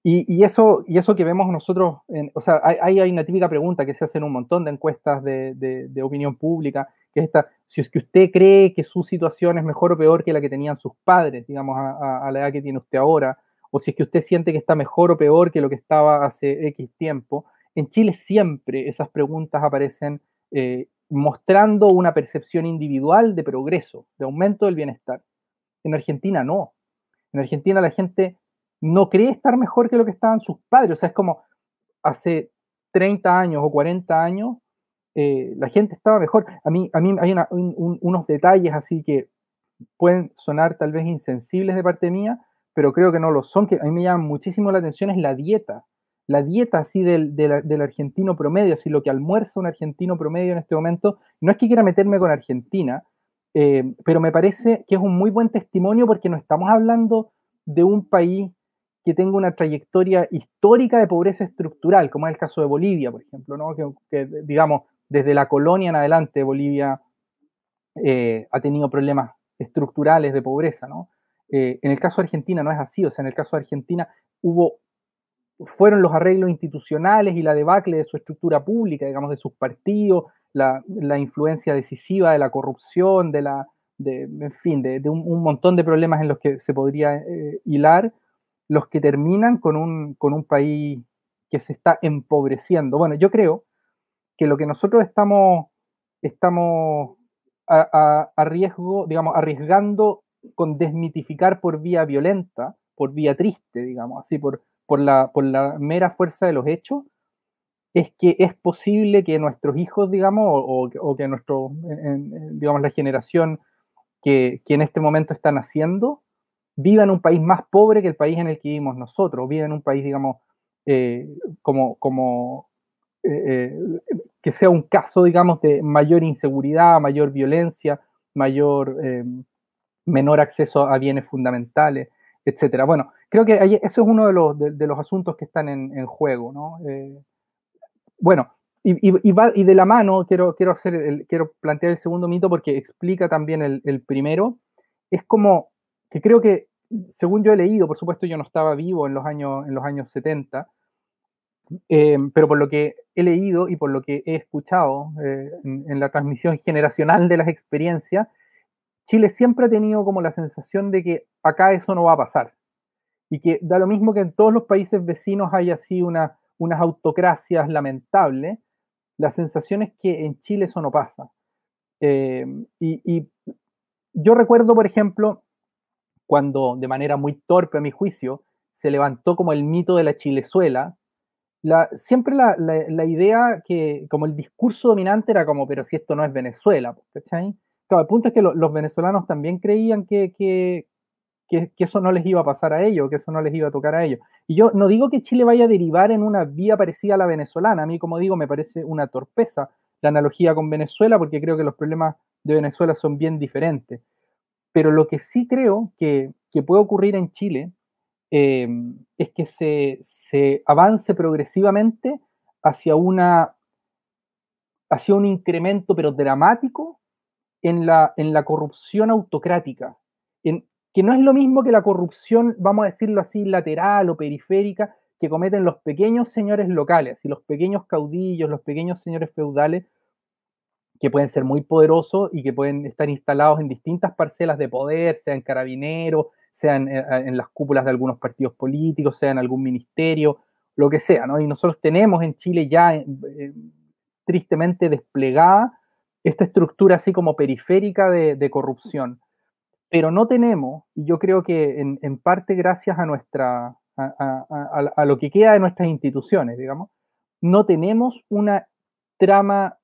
y eso que vemos nosotros, o sea, hay una típica pregunta que se hace en un montón de encuestas de opinión pública, que es esta: si es que usted cree que su situación es mejor o peor que la que tenían sus padres, digamos, a la edad que tiene usted ahora, o si es que usted siente que está mejor o peor que lo que estaba hace X tiempo. En Chile siempre esas preguntas aparecen mostrando una percepción individual de progreso, de aumento del bienestar. En Argentina no. En Argentina la gente no cree estar mejor que lo que estaban sus padres. O sea, es como hace 30 años o 40 años, la gente estaba mejor. A mí hay unos detalles así que pueden sonar tal vez insensibles de parte mía, pero creo que no lo son, que a mí me llama muchísimo la atención es la dieta. La dieta así del argentino promedio, así lo que almuerza un argentino promedio en este momento. No es que quiera meterme con Argentina, pero me parece que es un muy buen testimonio porque no estamos hablando de un país que tenga una trayectoria histórica de pobreza estructural, como es el caso de Bolivia, por ejemplo, ¿no? Que digamos, desde la colonia en adelante, Bolivia ha tenido problemas estructurales de pobreza, ¿no? En el caso de Argentina no es así, o sea, en el caso de Argentina fueron los arreglos institucionales y la debacle de su estructura pública, digamos, de sus partidos, la influencia decisiva de la corrupción, en fin, de un montón de problemas en los que se podría hilar, los que terminan con un país que se está empobreciendo. Bueno, yo creo que lo que nosotros estamos arriesgando con desmitificar por vía violenta, por vía triste, digamos, así por la mera fuerza de los hechos, es que es posible que nuestros hijos, digamos, o que digamos, la generación que en este momento está naciendo, viva en un país más pobre que el país en el que vivimos nosotros, viva en un país, digamos, como que sea un caso, digamos, de mayor inseguridad, mayor violencia, menor acceso a bienes fundamentales, etcétera. Bueno, creo que eso es uno de los asuntos que están en juego, ¿no? Bueno, y de la mano quiero plantear el segundo mito porque explica también el primero. Es como que creo que, según yo he leído, por supuesto yo no estaba vivo en los años 70, pero por lo que he leído y por lo que he escuchado en la transmisión generacional de las experiencias, Chile siempre ha tenido como la sensación de que acá eso no va a pasar. Y que da lo mismo que en todos los países vecinos hay así unas autocracias lamentables, la sensación es que en Chile eso no pasa. Y yo recuerdo, por ejemplo, cuando de manera muy torpe a mi juicio, se levantó como el mito de la Chilezuela, siempre la idea que, como el discurso dominante era como, pero si esto no es Venezuela, ¿cachai? Claro, el punto es que los venezolanos también creían que eso no les iba a pasar a ellos, que eso no les iba a tocar a ellos. Y yo no digo que Chile vaya a derivar en una vía parecida a la venezolana, a mí, como digo, me parece una torpeza la analogía con Venezuela, porque creo que los problemas de Venezuela son bien diferentes. Pero lo que sí creo que puede ocurrir en Chile es que se avance progresivamente hacia hacia un incremento, pero dramático, en la corrupción autocrática, que no es lo mismo que la corrupción, vamos a decirlo así, lateral o periférica, que cometen los pequeños señores locales y los pequeños caudillos, los pequeños señores feudales, que pueden ser muy poderosos y que pueden estar instalados en distintas parcelas de poder, sean carabineros, sean en las cúpulas de algunos partidos políticos, sea en algún ministerio, lo que sea, ¿no? Y nosotros tenemos en Chile ya tristemente desplegada esta estructura así como periférica de corrupción. pero no tenemos, y yo creo que en parte gracias a a lo que queda de nuestras instituciones, digamos, no tenemos una trama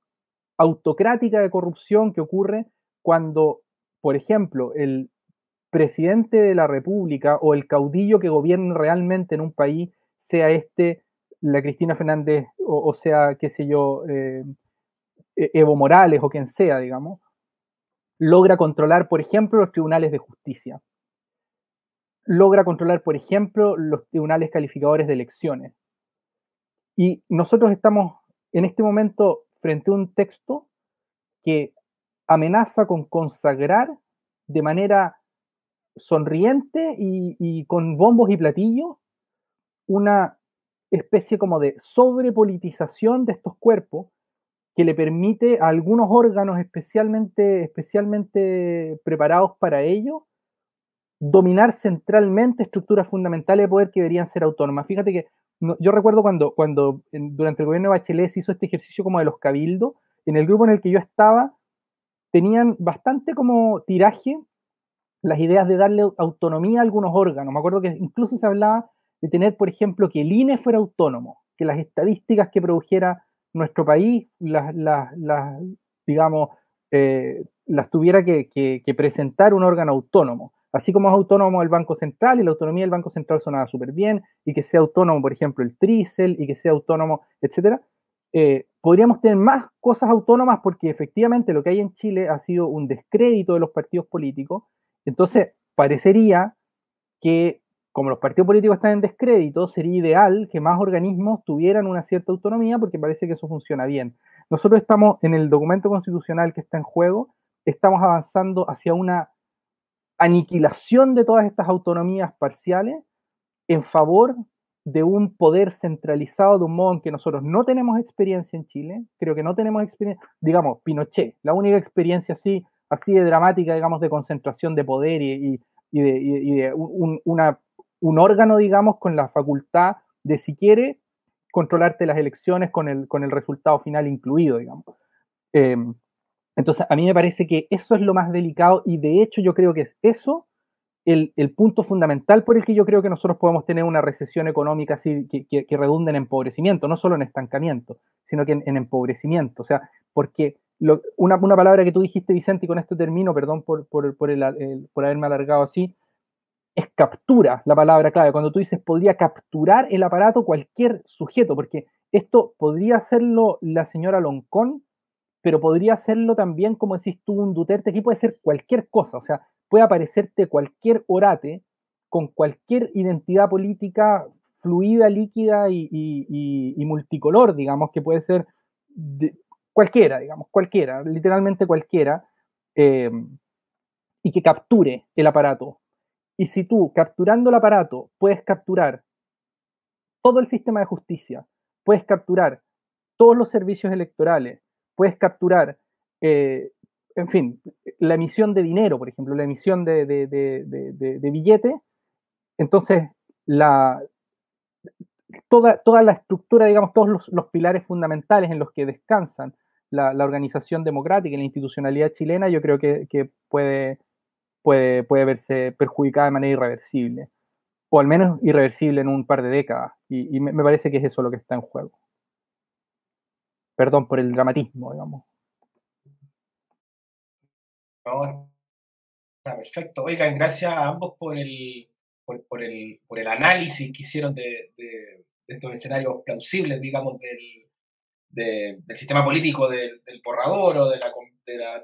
autocrática de corrupción que ocurre cuando, por ejemplo, el presidente de la República o el caudillo que gobierne realmente en un país, sea la Cristina Fernández o sea, qué sé yo, Evo Morales o quien sea, digamos, logra controlar, por ejemplo, los tribunales de justicia, logra controlar, por ejemplo, los tribunales calificadores de elecciones. Y nosotros estamos en este momento frente a un texto que amenaza con consagrar de manera sonriente y con bombos y platillos una especie como de sobrepolitización de estos cuerpos que le permite a algunos órganos especialmente preparados para ello dominar centralmente estructuras fundamentales de poder que deberían ser autónomas. Fíjate que yo recuerdo cuando durante el gobierno de Bachelet se hizo este ejercicio como de los cabildos, en el grupo en el que yo estaba, tenían bastante como tiraje las ideas de darle autonomía a algunos órganos. Me acuerdo que incluso se hablaba de tener, por ejemplo, que el INE fuera autónomo, que las estadísticas que produjera nuestro país, digamos, las tuviera que presentar un órgano autónomo. Así como es autónomo el Banco Central, y la autonomía del Banco Central sonaba súper bien, y que sea autónomo, por ejemplo, el TRICEL, y que sea autónomo, etcétera. Podríamos tener más cosas autónomas porque efectivamente lo que hay en Chile ha sido un descrédito de los partidos políticos. Entonces, parecería que, como los partidos políticos están en descrédito, sería ideal que más organismos tuvieran una cierta autonomía porque parece que eso funciona bien. Nosotros estamos en el documento constitucional que está en juego, estamos avanzando hacia una aniquilación de todas estas autonomías parciales en favor de un poder centralizado de un modo en que nosotros no tenemos experiencia en Chile, creo que no tenemos experiencia, digamos, Pinochet, la única experiencia así de dramática, digamos, de concentración de poder y de un órgano, digamos, con la facultad de, si quiere, controlarte las elecciones con el resultado final incluido, digamos. Entonces, a mí me parece que eso es lo más delicado y de hecho yo creo que es eso el punto fundamental por el que yo creo que nosotros podemos tener una recesión económica así que redunde en empobrecimiento, no solo en estancamiento, sino que en empobrecimiento. O sea, porque una palabra que tú dijiste, Vicente, y con esto termino, perdón por haberme alargado así, es captura la palabra clave. Cuando tú dices podría capturar el aparato cualquier sujeto, porque esto podría hacerlo la señora Loncón, pero podría hacerlo también, como decís tú, un Duterte. Aquí puede ser cualquier cosa, o sea, puede aparecerte cualquier orate con cualquier identidad política fluida, líquida y multicolor, digamos, que puede ser cualquiera, digamos, cualquiera, literalmente cualquiera, y que capture el aparato. Y si tú, capturando el aparato, puedes capturar todo el sistema de justicia, puedes capturar todos los servicios electorales, puedes capturar, en fin, la emisión de dinero, por ejemplo, la emisión de billetes, entonces toda la estructura, digamos, todos los pilares fundamentales en los que descansan la organización democrática y la institucionalidad chilena, yo creo que puede verse perjudicada de manera irreversible, o al menos irreversible en un par de décadas, y me parece que es eso lo que está en juego. Perdón por el dramatismo, digamos. No, está perfecto. Oigan, gracias a ambos por el análisis que hicieron de estos escenarios plausibles, digamos, del sistema político del borrador o de la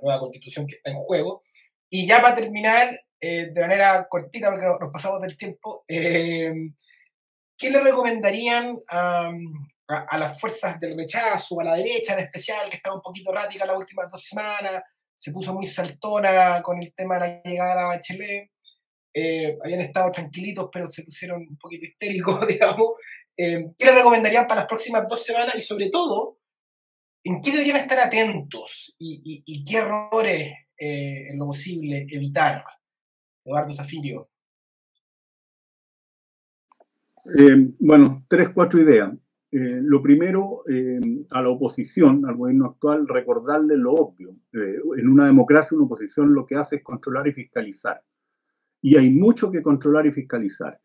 nueva constitución que está en juego. Y ya para terminar, de manera cortita, porque nos pasamos del tiempo, ¿qué le recomendarían a las fuerzas del rechazo, a la derecha en especial, que estaba un poquito errática las últimas 2 semanas, se puso muy saltona con el tema de la llegada de la Bachelet, habían estado tranquilitos, pero se pusieron un poquito histéricos, digamos? ¿Qué le recomendarían para las próximas 2 semanas? Y sobre todo, ¿en qué deberían estar atentos? ¿Y qué errores, en lo posible, evitar? Eduardo Zafirio. Bueno, 3, 4 ideas. Lo primero, a la oposición, al gobierno actual, recordarle lo obvio. En una democracia, una oposición lo que hace es controlar y fiscalizar. y hay mucho que controlar y fiscalizar.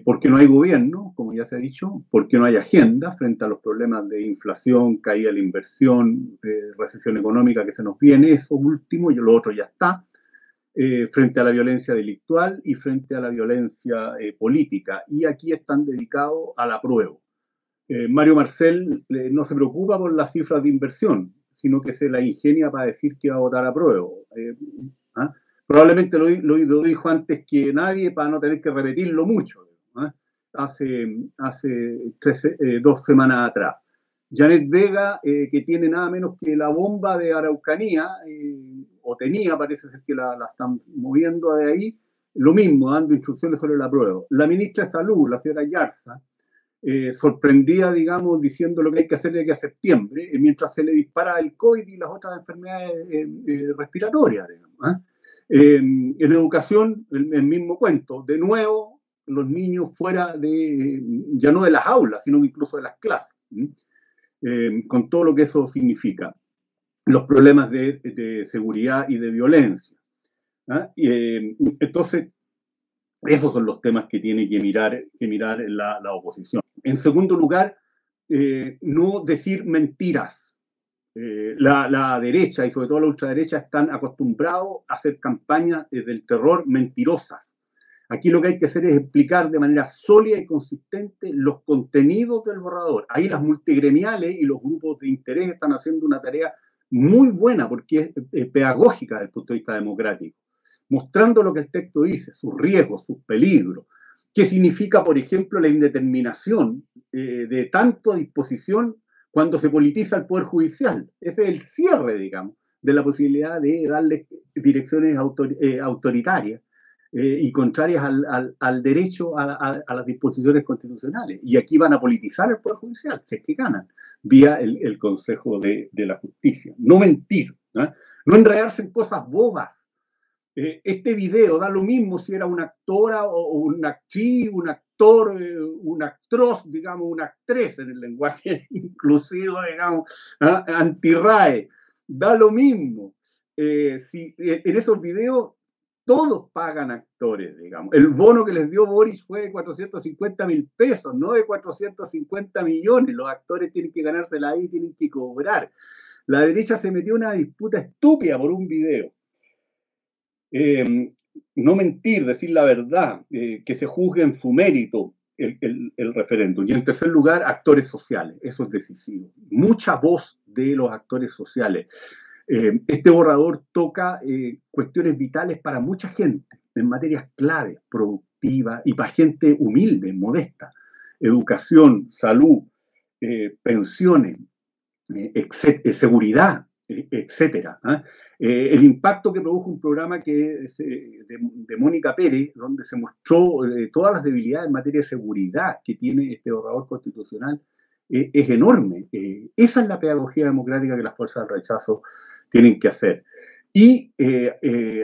Porque no hay gobierno, como ya se ha dicho, porque no hay agenda frente a los problemas de inflación, caída de la inversión, recesión económica que se nos viene, eso último, y lo otro ya está, frente a la violencia delictual y frente a la violencia política. Y aquí están dedicados al apruebo. Mario Marcel no se preocupa por las cifras de inversión, sino que se la ingenia para decir que va a votar apruebo. ¿Ah? Probablemente lo dijo antes que nadie para no tener que repetirlo mucho, ¿eh? Hace 2 semanas atrás. Janet Vega, que tiene nada menos que la bomba de Araucanía, o tenía, parece ser que la están moviendo de ahí, lo mismo, dando instrucciones sobre el apruebo. La ministra de Salud, la señora Yarza, sorprendida, digamos, diciendo lo que hay que hacer de aquí a septiembre, mientras se le dispara el COVID y las otras enfermedades respiratorias, digamos, ¿eh? En educación, el mismo cuento. De nuevo, los niños fuera ya no de las aulas, sino incluso de las clases, con todo lo que eso significa. Los problemas de seguridad y de violencia. Entonces, esos son los temas que tiene que mirar la oposición. En segundo lugar, no decir mentiras. La derecha y sobre todo la ultraderecha están acostumbrados a hacer campañas del terror mentirosas. Aquí lo que hay que hacer es explicar de manera sólida y consistente los contenidos del borrador. Ahí las multigremiales y los grupos de interés están haciendo una tarea muy buena porque es pedagógica desde el punto de vista democrático, mostrando lo que el texto dice, sus riesgos, sus peligros, qué significa, por ejemplo, la indeterminación de tanto disposición cuando se politiza el Poder Judicial. Ese es el cierre, digamos, de la posibilidad de darle direcciones autoritarias y contrarias al derecho a las disposiciones constitucionales. Y aquí van a politizar el Poder Judicial, si es que ganan, vía el Consejo de la Justicia. No mentir, no enredarse en cosas bobas. Este video da lo mismo si era una actora o una actriz, un actor, un actros, digamos, una actriz en el lenguaje inclusivo, digamos, anti-RAE. Da lo mismo. Si en esos videos todos pagan actores, digamos. El bono que les dio Boris fue de 450.000 pesos, no de 450 millones. Los actores tienen que ganársela ahí, tienen que cobrar. La derecha se metió en una disputa estúpida por un video. No mentir, decir la verdad, que se juzgue en su mérito el referéndum. Y en tercer lugar, actores sociales, eso es decisivo. Mucha voz de los actores sociales. Este borrador toca cuestiones vitales para mucha gente, en materias claves, productivas y para gente humilde, modesta. Educación, salud, pensiones, seguridad, etcétera. El impacto que produjo un programa de Mónica Pérez, donde se mostró todas las debilidades en materia de seguridad que tiene este borrador constitucional, es enorme. Esa es la pedagogía democrática que las fuerzas del rechazo tienen que hacer. Y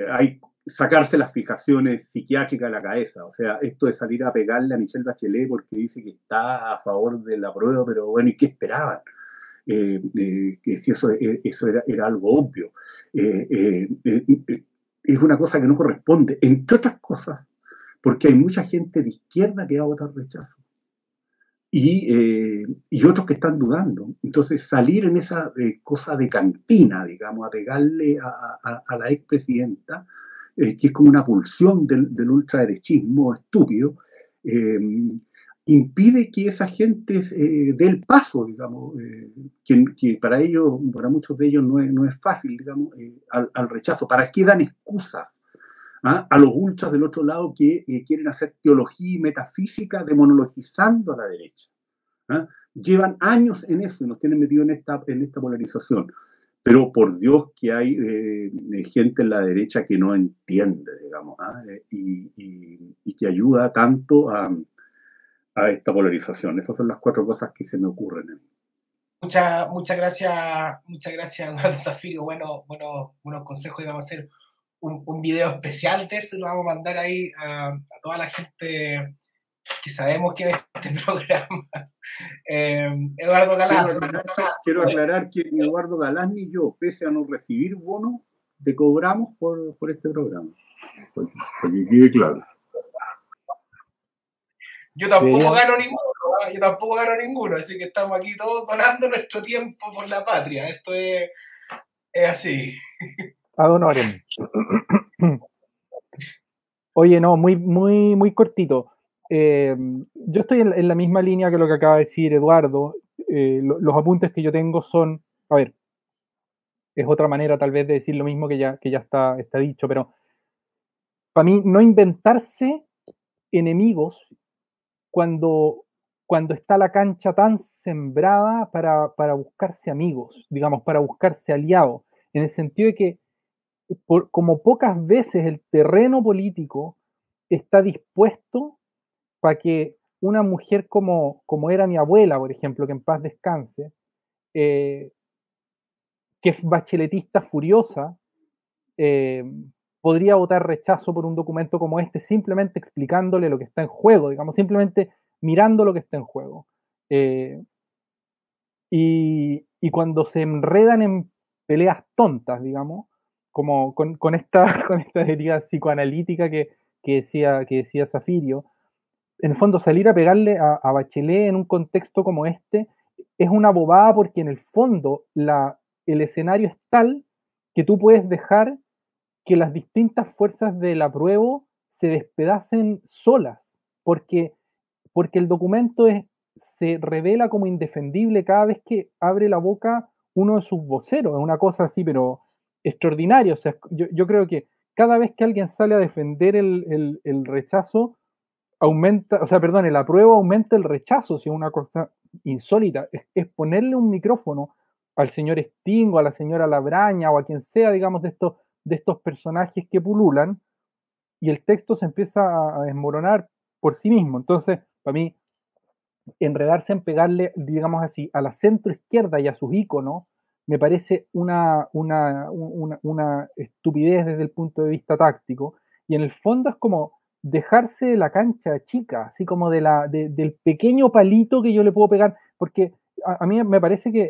hay sacarse las fijaciones psiquiátricas de la cabeza. O sea, esto de salir a pegarle a Michelle Bachelet porque dice que está a favor del apruebo, pero bueno, ¿y qué esperaban? Que si eso era algo obvio. Es una cosa que no corresponde, entre otras cosas, porque hay mucha gente de izquierda que va a votar rechazo y otros que están dudando. Entonces, salir en esa cosa de cantina, digamos, a pegarle a la expresidenta, que es como una pulsión del ultraderechismo estúpido, impide que esa gente dé el paso, digamos, que para ellos, para muchos de ellos no es fácil, digamos, al rechazo. ¿Para qué dan excusas a los ultras del otro lado que quieren hacer teología y metafísica demonologizando a la derecha? Llevan años en eso y nos tienen metidos en esta polarización. Pero por Dios que hay gente en la derecha que no entiende, digamos, y que ayuda tanto a esta polarización. Esas son las 4 cosas que se me ocurren. Muchas gracias, Eduardo Zafiro. Buenos consejos. Y vamos a hacer un video especial de eso. Lo vamos a mandar ahí a toda la gente que sabemos que ve este programa. Eduardo Galás. Quiero aclarar que ni Eduardo Galás ni yo, pese a no recibir bono, te cobramos por este programa. Porque quede claro. Yo tampoco gano ninguno, así que estamos aquí todos donando nuestro tiempo por la patria. Esto es así. Ad honorem. Oye, no, muy cortito. Yo estoy en la misma línea que lo que acaba de decir Eduardo. Los apuntes que yo tengo son, a ver, es otra manera tal vez de decir lo mismo que ya está dicho, pero para mí no inventarse enemigos cuando está la cancha tan sembrada para buscarse amigos, digamos, para buscarse aliados, en el sentido de que como pocas veces el terreno político está dispuesto para que una mujer como era mi abuela, por ejemplo, que en paz descanse, que es bacheletista furiosa, podría votar rechazo por un documento como este, simplemente explicándole lo que está en juego, digamos, simplemente mirando lo que está en juego. Y cuando se enredan en peleas tontas, digamos, como con esta herida psicoanalítica que decía Zafirio, en el fondo salir a pegarle a Bachelet en un contexto como este es una bobada, porque en el fondo el escenario es tal que tú puedes dejar que las distintas fuerzas del apruebo se despedacen solas, porque el documento se revela como indefendible cada vez que abre la boca uno de sus voceros. Es una cosa así, pero extraordinaria. O sea, yo creo que cada vez que alguien sale a defender el rechazo, aumenta, o sea, perdón, el apruebo aumenta el rechazo, si es una cosa insólita. Es ponerle un micrófono al señor Sting o a la señora Labraña o a quien sea, digamos, de estos personajes que pululan, y el texto se empieza a desmoronar por sí mismo. Entonces, para mí, enredarse en pegarle, digamos así, a la centro izquierda y a sus íconos, me parece una estupidez desde el punto de vista táctico, y en el fondo es como dejarse la cancha chica, así como del pequeño palito que yo le puedo pegar, porque a mí me parece que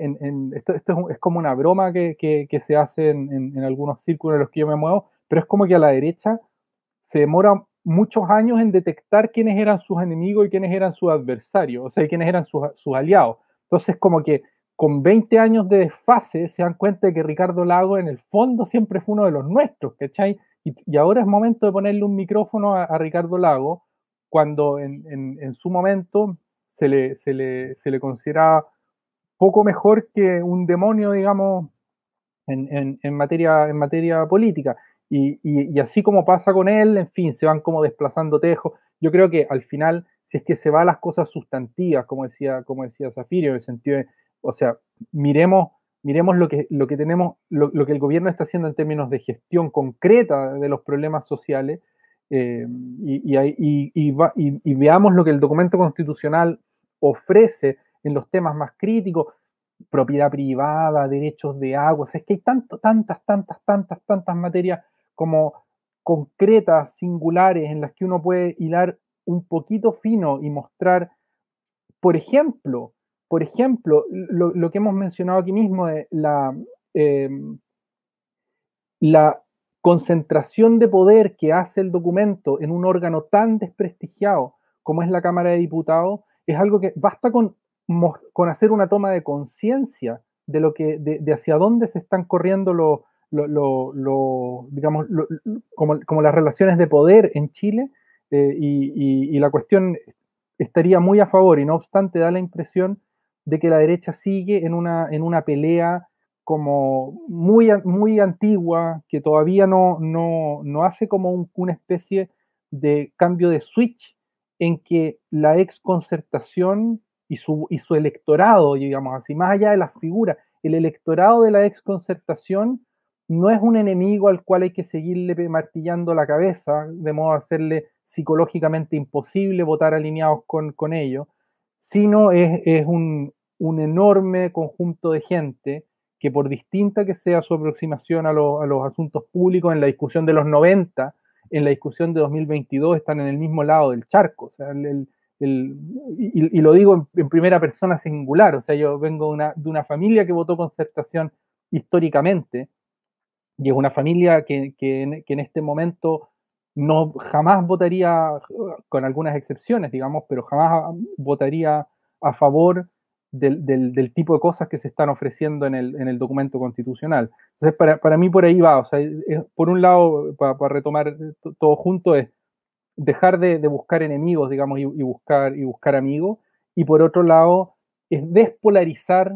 esto es como una broma que se hace en algunos círculos en los que yo me muevo, pero es como que a la derecha se demora muchos años en detectar quiénes eran sus enemigos y quiénes eran sus adversarios, o sea, quiénes eran sus aliados. Entonces, como que con 20 años de desfase se dan cuenta de que Ricardo Lago en el fondo siempre fue uno de los nuestros, ¿cachai? Y ahora es momento de ponerle un micrófono a Ricardo Lago, cuando en su momento se le consideraba poco mejor que un demonio, digamos, en materia política. Y así como pasa con él, en fin, se van como desplazando tejos. Yo creo que al final, si es que se va a las cosas sustantivas, como decía Zafirio, en el sentido de, o sea, miremos lo que tenemos, lo que el gobierno está haciendo en términos de gestión concreta de los problemas sociales, y veamos lo que el documento constitucional ofrece en los temas más críticos: propiedad privada, derechos de agua. O sea, es que hay tantas materias como concretas, singulares, en las que uno puede hilar un poquito fino y mostrar, por ejemplo, lo que hemos mencionado aquí mismo, de la concentración de poder que hace el documento en un órgano tan desprestigiado como es la Cámara de Diputados. Es algo que basta con hacer una toma de conciencia de lo que de hacia dónde se están corriendo digamos, como las relaciones de poder en Chile, y la cuestión estaría muy a favor, y no obstante da la impresión de que la derecha sigue en una pelea como muy antigua, que todavía no hace como una especie de cambio de switch, en que la ex concertación y su electorado, digamos así, más allá de las figuras, el electorado de la ex concertación no es un enemigo al cual hay que seguirle martillando la cabeza, de modo a hacerle psicológicamente imposible votar alineados con ellos, sino es un enorme conjunto de gente que, por distinta que sea su aproximación a los asuntos públicos, en la discusión de los 90, en la discusión de 2022, están en el mismo lado del charco. O sea, y lo digo en primera persona singular. O sea, yo vengo de una familia que votó concertación históricamente, y es una familia que en este momento no jamás votaría, con algunas excepciones, digamos, pero jamás votaría a favor del tipo de cosas que se están ofreciendo en el documento constitucional. Entonces, para mí por ahí va. O sea, por un lado, para retomar todo junto, es dejar de buscar enemigos, digamos, y buscar amigos, y por otro lado, es despolarizar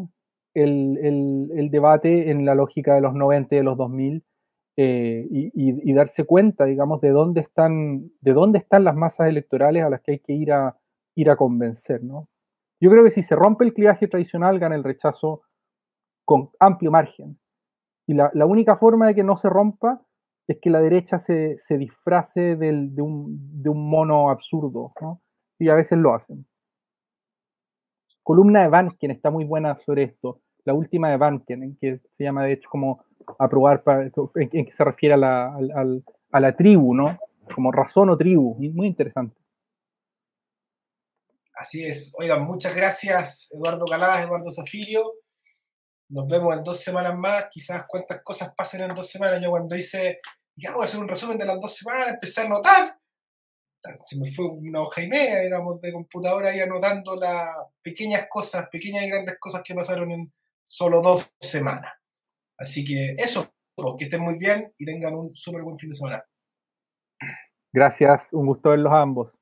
el debate en la lógica de los 90 y de los 2000, y darse cuenta, digamos, de dónde están las masas electorales a las que hay que ir a convencer, ¿no? Yo creo que si se rompe el clivaje tradicional, gana el rechazo con amplio margen. Y la única forma de que no se rompa es que la derecha se disfrace de un mono absurdo, ¿no? Y a veces lo hacen. Columna de Banken está muy buena sobre esto. La última de Banken, en que se llama de hecho como aprobar, en que se refiere a la tribu, ¿no? Como razón o tribu. Muy interesante. Así es. Oigan, muchas gracias, Eduardo Calás, Eduardo Zafirio. Nos vemos en 2 semanas más. Quizás cuántas cosas pasen en 2 semanas. Yo cuando hice, ya voy a hacer un resumen de las 2 semanas, empecé a anotar. Se me fue una hoja y media, digamos, de computadora ahí anotando las pequeñas cosas, pequeñas y grandes cosas que pasaron en solo 2 semanas. Así que eso, que estén muy bien y tengan un súper buen fin de semana. Gracias, un gusto verlos a ambos.